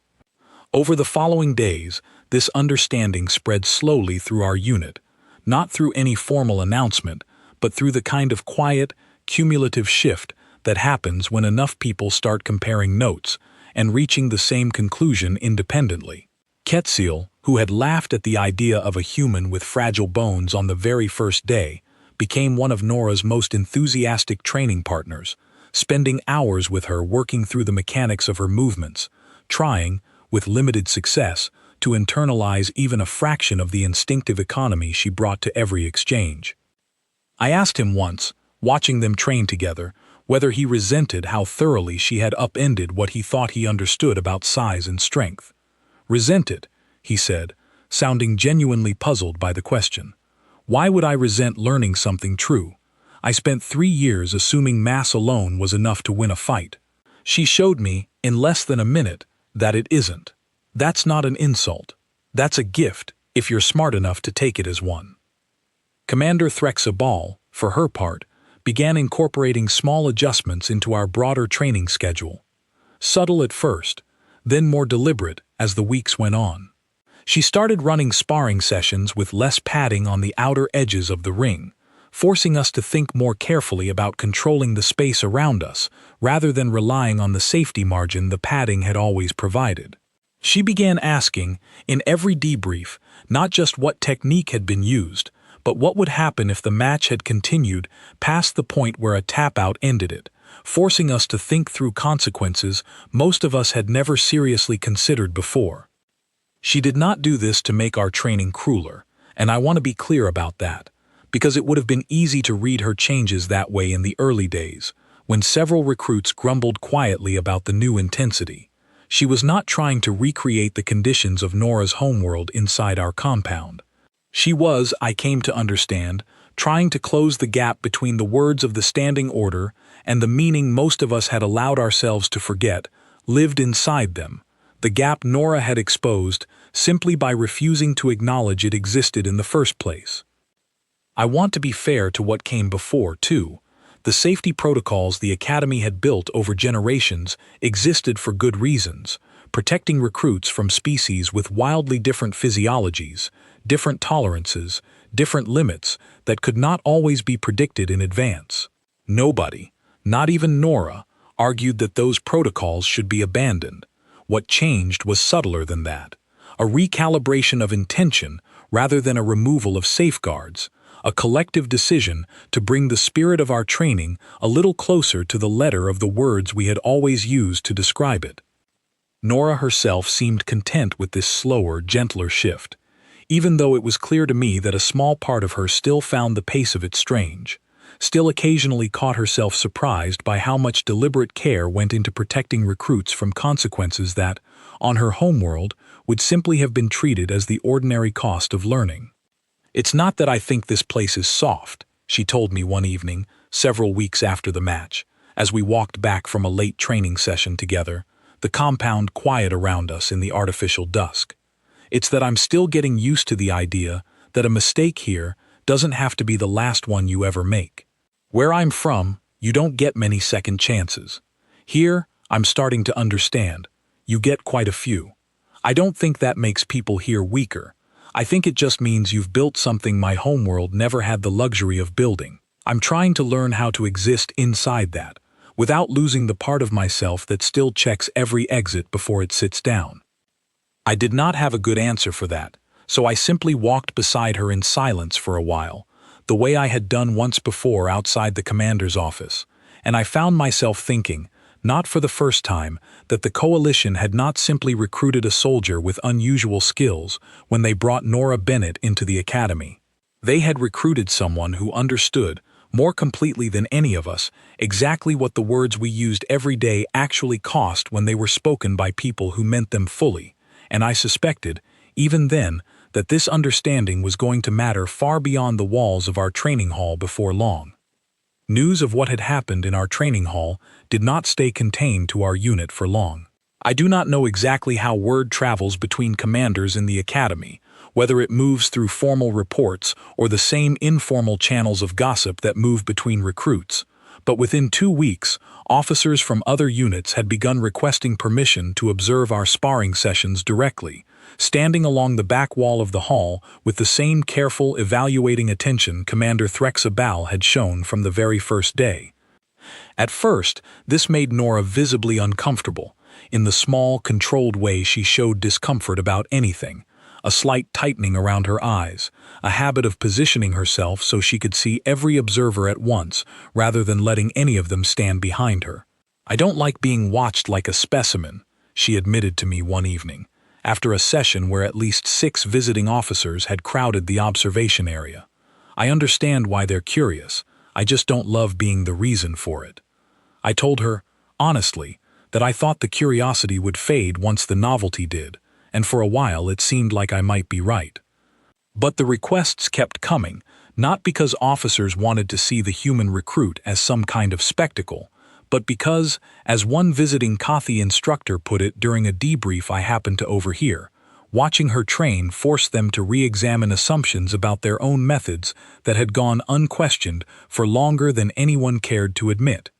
[SPEAKER 1] Over the following days, this understanding spread slowly through our unit, not through any formal announcement, but through the kind of quiet, cumulative shift that happens when enough people start comparing notes and reaching the same conclusion independently. Quetzal, who had laughed at the idea of a human with fragile bones on the very first day, became one of Nora's most enthusiastic training partners, spending hours with her working through the mechanics of her movements, trying, with limited success, to internalize even a fraction of the instinctive economy she brought to every exchange. I asked him once, watching them train together, whether he resented how thoroughly she had upended what he thought he understood about size and strength. Resented, he said, sounding genuinely puzzled by the question. Why would I resent learning something true? I spent 3 years assuming mass alone was enough to win a fight. She showed me, in less than a minute, that it isn't. That's not an insult. That's a gift, if you're smart enough to take it as one. Commander Threxabal, for her part, began incorporating small adjustments into our broader training schedule. Subtle at first, then more deliberate as the weeks went on. She started running sparring sessions with less padding on the outer edges of the ring, forcing us to think more carefully about controlling the space around us, rather than relying on the safety margin the padding had always provided. She began asking, in every debrief, not just what technique had been used, but what would happen if the match had continued past the point where a tap-out ended it, forcing us to think through consequences most of us had never seriously considered before. She did not do this to make our training crueler, and I want to be clear about that, because it would have been easy to read her changes that way in the early days, when several recruits grumbled quietly about the new intensity. She was not trying to recreate the conditions of Nora's homeworld inside our compound. She was, I came to understand, trying to close the gap between the words of the standing order and the meaning most of us had allowed ourselves to forget, lived inside them, the gap Nora had exposed simply by refusing to acknowledge it existed in the first place. I want to be fair to what came before, too. The safety protocols the Academy had built over generations existed for good reasons, protecting recruits from species with wildly different physiologies, different tolerances, different limits that could not always be predicted in advance. Nobody, not even Nora, argued that those protocols should be abandoned. What changed was subtler than that, a recalibration of intention rather than a removal of safeguards, a collective decision to bring the spirit of our training a little closer to the letter of the words we had always used to describe it. Nora herself seemed content with this slower, gentler shift, even though it was clear to me that a small part of her still found the pace of it strange, still occasionally caught herself surprised by how much deliberate care went into protecting recruits from consequences that, on her homeworld, would simply have been treated as the ordinary cost of learning. "It's not that I think this place is soft," she told me one evening, several weeks after the match, as we walked back from a late training session together, the compound quiet around us in the artificial dusk. "It's that I'm still getting used to the idea that a mistake here doesn't have to be the last one you ever make. Where I'm from, you don't get many second chances. Here, I'm starting to understand. You get quite a few. I don't think that makes people here weaker. I think it just means you've built something my homeworld never had the luxury of building. I'm trying to learn how to exist inside that, without losing the part of myself that still checks every exit before it sits down." I did not have a good answer for that, so I simply walked beside her in silence for a while, the way I had done once before outside the commander's office, and I found myself thinking, not for the first time, that the coalition had not simply recruited a soldier with unusual skills when they brought Nora Bennett into the academy. They had recruited someone who understood, more completely than any of us, exactly what the words we used every day actually cost when they were spoken by people who meant them fully, and I suspected, even then, that this understanding was going to matter far beyond the walls of our training hall before long. News of what had happened in our training hall did not stay contained to our unit for long. I do not know exactly how word travels between commanders in the academy, whether it moves through formal reports or the same informal channels of gossip that move between recruits, but within 2 weeks, officers from other units had begun requesting permission to observe our sparring sessions directly, standing along the back wall of the hall with the same careful, evaluating attention Commander Threxa Bal had shown from the very first day. At first, this made Nora visibly uncomfortable, in the small, controlled way she showed discomfort about anything, a slight tightening around her eyes, a habit of positioning herself so she could see every observer at once rather than letting any of them stand behind her. "I don't like being watched like a specimen," she admitted to me one evening, after a session where at least 6 visiting officers had crowded the observation area. "I understand why they're curious, I just don't love being the reason for it." I told her, honestly, that I thought the curiosity would fade once the novelty did, and for a while it seemed like I might be right. But the requests kept coming, not because officers wanted to see the human recruit as some kind of spectacle, but because, as one visiting Kathi instructor put it during a debrief I happened to overhear, watching her train forced them to re-examine assumptions about their own methods that had gone unquestioned for longer than anyone cared to admit.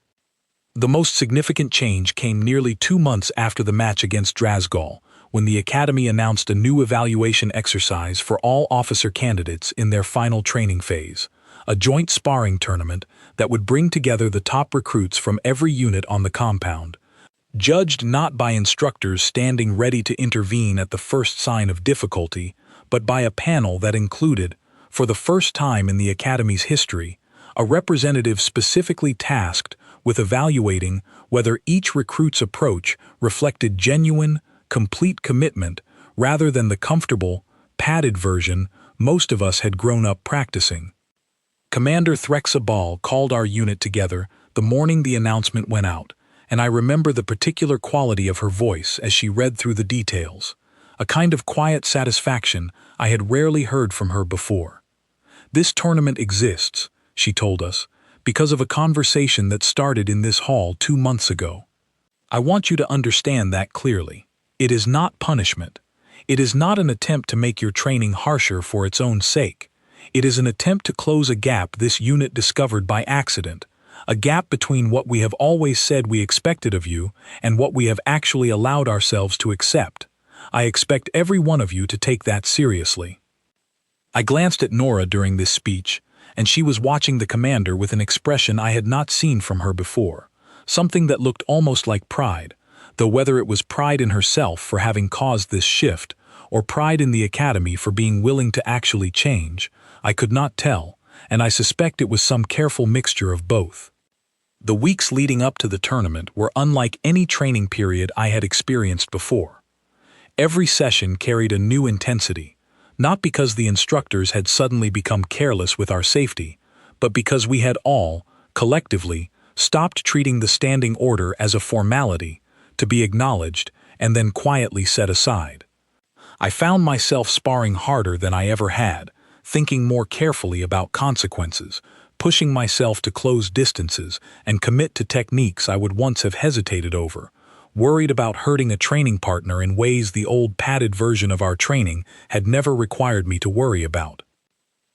[SPEAKER 1] The most significant change came nearly 2 months after the match against Drasgal, when the Academy announced a new evaluation exercise for all officer candidates in their final training phase, a joint sparring tournament that would bring together the top recruits from every unit on the compound, judged not by instructors standing ready to intervene at the first sign of difficulty, but by a panel that included, for the first time in the Academy's history, a representative specifically tasked with evaluating whether each recruit's approach reflected genuine, complete commitment rather than the comfortable, padded version most of us had grown up practicing. Commander Threxa Bal called our unit together the morning the announcement went out, and I remember the particular quality of her voice as she read through the details, a kind of quiet satisfaction I had rarely heard from her before. "This tournament exists," she told us, "because of a conversation that started in this hall 2 months ago. I want you to understand that clearly. It is not punishment. It is not an attempt to make your training harsher for its own sake. It is an attempt to close a gap this unit discovered by accident, a gap between what we have always said we expected of you and what we have actually allowed ourselves to accept. I expect every one of you to take that seriously." I glanced at Nora during this speech, and she was watching the commander with an expression I had not seen from her before, something that looked almost like pride, though whether it was pride in herself for having caused this shift, or pride in the academy for being willing to actually change, I could not tell, and I suspect it was some careful mixture of both. The weeks leading up to the tournament were unlike any training period I had experienced before. Every session carried a new intensity, not because the instructors had suddenly become careless with our safety, but because we had all, collectively, stopped treating the standing order as a formality, to be acknowledged and then quietly set aside. I found myself sparring harder than I ever had, thinking more carefully about consequences, pushing myself to close distances and commit to techniques I would once have hesitated over, worried about hurting a training partner in ways the old padded version of our training had never required me to worry about.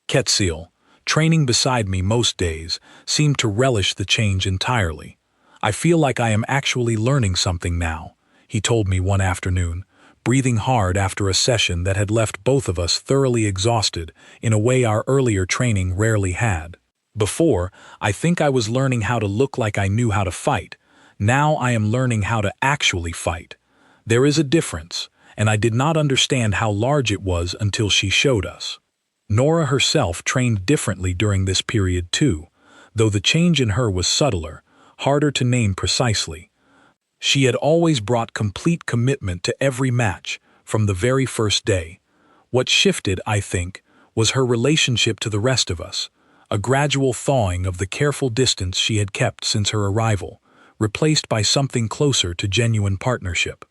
[SPEAKER 1] Quetzal, training beside me most days, seemed to relish the change entirely. "I feel like I am actually learning something now," he told me one afternoon, breathing hard after a session that had left both of us thoroughly exhausted in a way our earlier training rarely had. "Before, I think I was learning how to look like I knew how to fight. Now I am learning how to actually fight. There is a difference, and I did not understand how large it was until she showed us." Nora herself trained differently during this period too, though the change in her was subtler, harder to name precisely. She had always brought complete commitment to every match, from the very first day. What shifted, I think, was her relationship to the rest of us, a gradual thawing of the careful distance she had kept since her arrival, replaced by something closer to genuine partnership.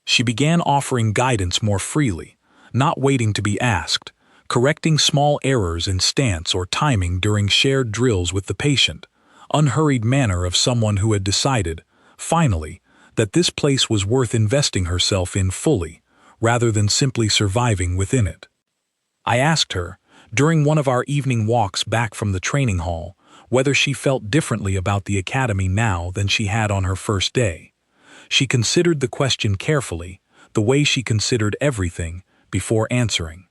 [SPEAKER 1] She began offering guidance more freely, not waiting to be asked, correcting small errors in stance or timing during shared drills with the patient, unhurried manner of someone who had decided, finally, that this place was worth investing herself in fully, rather than simply surviving within it. I asked her, during one of our evening walks back from the training hall, whether she felt differently about the academy now than she had on her first day. She considered the question carefully, the way she considered everything, before answering.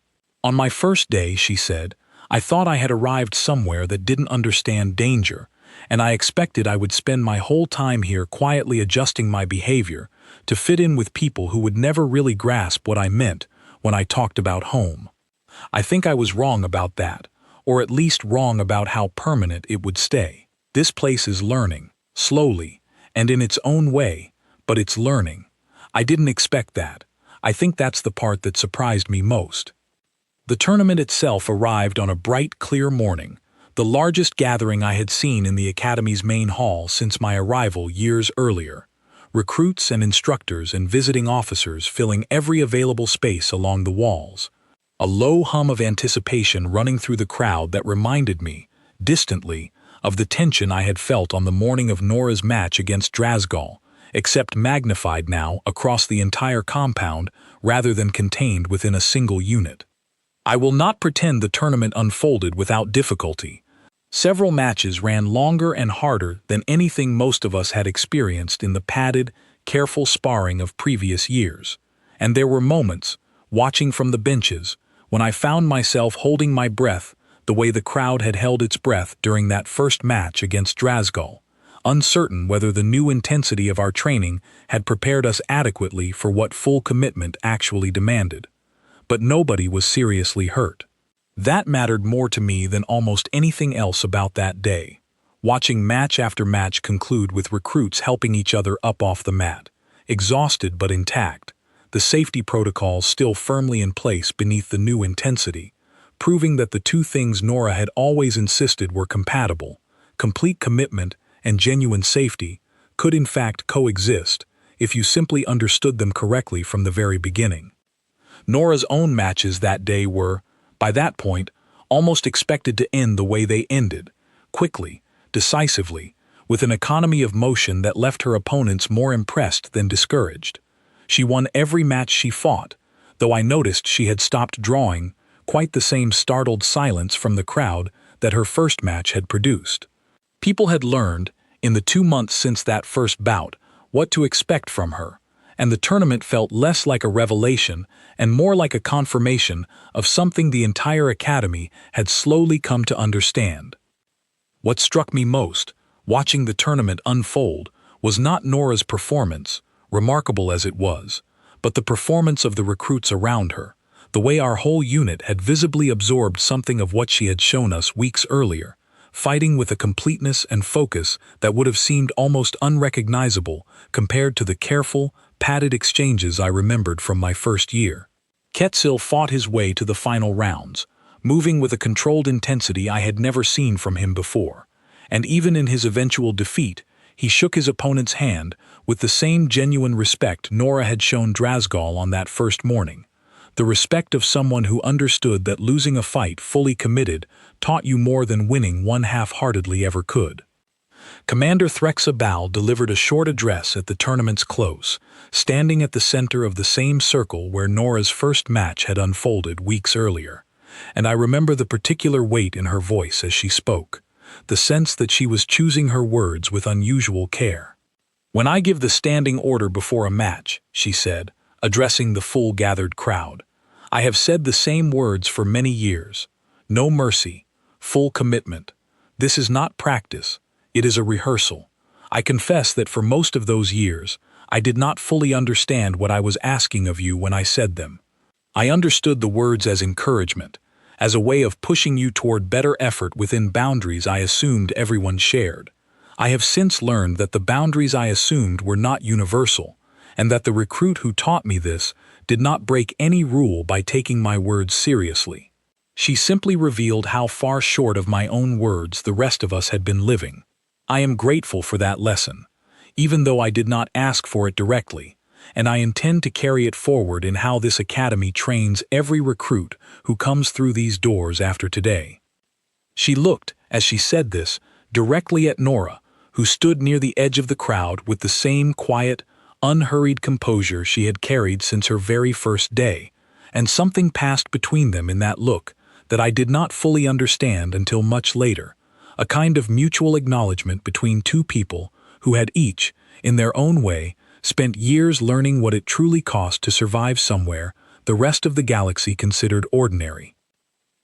[SPEAKER 1] "On my first day," she said, "I thought I had arrived somewhere that didn't understand danger, and I expected I would spend my whole time here quietly adjusting my behavior to fit in with people who would never really grasp what I meant when I talked about home. I think I was wrong about that, or at least wrong about how permanent it would stay. This place is learning, slowly, and in its own way, but it's learning. I didn't expect that. I think that's the part that surprised me most." The tournament itself arrived on a bright, clear morning, the largest gathering I had seen in the Academy's main hall since my arrival years earlier. Recruits and instructors and visiting officers filling every available space along the walls. A low hum of anticipation running through the crowd that reminded me, distantly, of the tension I had felt on the morning of Nora's match against Drasgal, except magnified now across the entire compound rather than contained within a single unit. I will not pretend the tournament unfolded without difficulty. Several matches ran longer and harder than anything most of us had experienced in the padded, careful sparring of previous years, and there were moments, watching from the benches, when I found myself holding my breath the way the crowd had held its breath during that first match against Drasgal, uncertain whether the new intensity of our training had prepared us adequately for what full commitment actually demanded. But nobody was seriously hurt. That mattered more to me than almost anything else about that day. Watching match after match conclude with recruits helping each other up off the mat, exhausted but intact, the safety protocols still firmly in place beneath the new intensity, proving that the two things Nora had always insisted were compatible, complete commitment and genuine safety, could in fact coexist if you simply understood them correctly from the very beginning. Nora's own matches that day were, by that point, almost expected to end the way they ended, quickly, decisively, with an economy of motion that left her opponents more impressed than discouraged. She won every match she fought, though I noticed she had stopped drawing quite the same startled silence from the crowd that her first match had produced. People had learned, in the 2 months since that first bout, what to expect from her, and the tournament felt less like a revelation and more like a confirmation of something the entire academy had slowly come to understand. What struck me most, watching the tournament unfold, was not Nora's performance, remarkable as it was, but the performance of the recruits around her, the way our whole unit had visibly absorbed something of what she had shown us weeks earlier, fighting with a completeness and focus that would have seemed almost unrecognizable compared to the careful, padded exchanges I remembered from my first year. Quetzil fought his way to the final rounds, moving with a controlled intensity I had never seen from him before, and even in his eventual defeat, he shook his opponent's hand with the same genuine respect Nora had shown Drasgal on that first morning, the respect of someone who understood that losing a fight fully committed taught you more than winning one half-heartedly ever could. Commander Threxabal delivered a short address at the tournament's close, standing at the center of the same circle where Nora's first match had unfolded weeks earlier, and I remember the particular weight in her voice as she spoke, the sense that she was choosing her words with unusual care. "When I give the standing order before a match," she said, addressing the full gathered crowd, "I have said the same words for many years. No mercy, full commitment. This is not practice, it is a rehearsal. I confess that for most of those years, I did not fully understand what I was asking of you when I said them. I understood the words as encouragement, as a way of pushing you toward better effort within boundaries I assumed everyone shared. I have since learned that the boundaries I assumed were not universal, and that the recruit who taught me this did not break any rule by taking my words seriously. She simply revealed how far short of my own words the rest of us had been living. I am grateful for that lesson, even though I did not ask for it directly, and I intend to carry it forward in how this academy trains every recruit who comes through these doors after today." She looked, as she said this, directly at Nora, who stood near the edge of the crowd with the same quiet, unhurried composure she had carried since her very first day, and something passed between them in that look that I did not fully understand until much later, a kind of mutual acknowledgement between two people who had each, in their own way, spent years learning what it truly cost to survive somewhere the rest of the galaxy considered ordinary.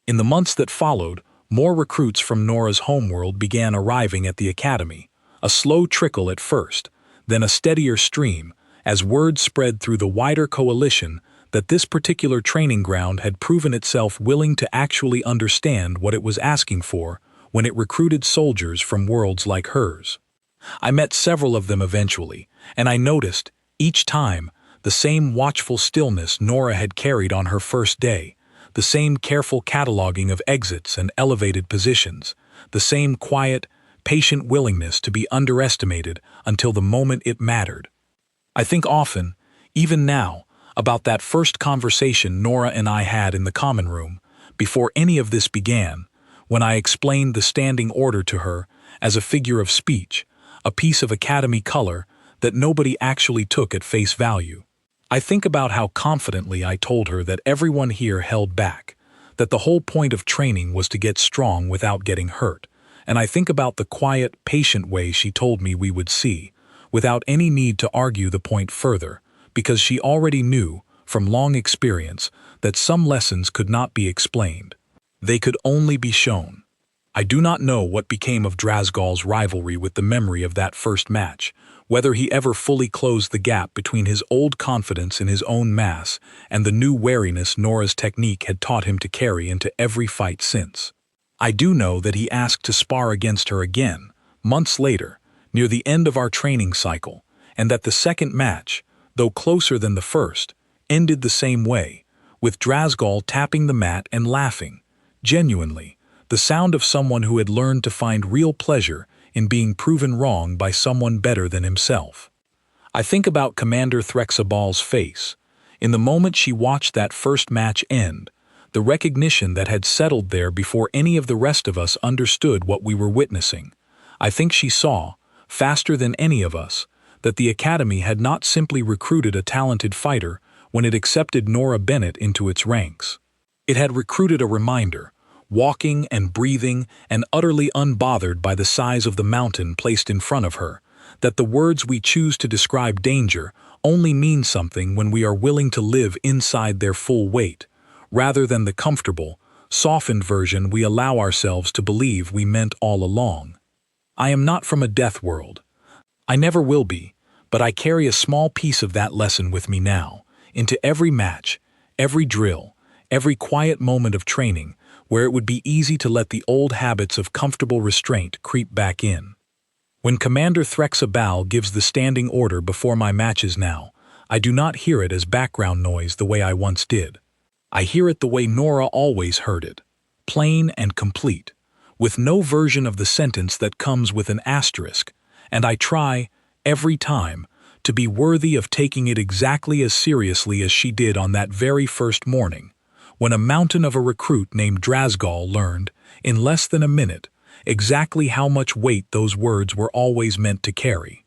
[SPEAKER 1] In the months that followed, more recruits from Nora's homeworld began arriving at the academy, a slow trickle at first, then a steadier stream, as word spread through the wider coalition that this particular training ground had proven itself willing to actually understand what it was asking for when it recruited soldiers from worlds like hers. I met several of them eventually, and I noticed, each time, the same watchful stillness Nora had carried on her first day, the same careful cataloging of exits and elevated positions, the same quiet, patient willingness to be underestimated until the moment it mattered. I think often, even now, about that first conversation Nora and I had in the common room, before any of this began, when I explained the standing order to her as a figure of speech, a piece of academy color that nobody actually took at face value. I think about how confidently I told her that everyone here held back, that the whole point of training was to get strong without getting hurt, and I think about the quiet, patient way she told me we would see, without any need to argue the point further, because she already knew, from long experience, that some lessons could not be explained. They could only be shown. I do not know what became of Drasgal's rivalry with the memory of that first match, whether he ever fully closed the gap between his old confidence in his own mass and the new wariness Nora's technique had taught him to carry into every fight since. I do know that he asked to spar against her again, months later, near the end of our training cycle, and that the second match, though closer than the first, ended the same way, with Drasgal tapping the mat and laughing, genuinely, the sound of someone who had learned to find real pleasure in being proven wrong by someone better than himself. I think about Commander Threxabal's face. In the moment she watched that first match end, the recognition that had settled there before any of the rest of us understood what we were witnessing. I think she saw, faster than any of us, that the Academy had not simply recruited a talented fighter when it accepted Nora Bennett into its ranks. It had recruited a reminder, walking and breathing and utterly unbothered by the size of the mountain placed in front of her, that the words we choose to describe danger only mean something when we are willing to live inside their full weight, rather than the comfortable, softened version we allow ourselves to believe we meant all along. I am not from a death world. I never will be, but I carry a small piece of that lesson with me now, into every match, every drill, every quiet moment of training, where it would be easy to let the old habits of comfortable restraint creep back in. When Commander Threxabal gives the standing order before my matches now, I do not hear it as background noise the way I once did. I hear it the way Nora always heard it, plain and complete, with no version of the sentence that comes with an asterisk, and I try, every time, to be worthy of taking it exactly as seriously as she did on that very first morning, when a mountain of a recruit named Drasgal learned, in less than a minute, exactly how much weight those words were always meant to carry.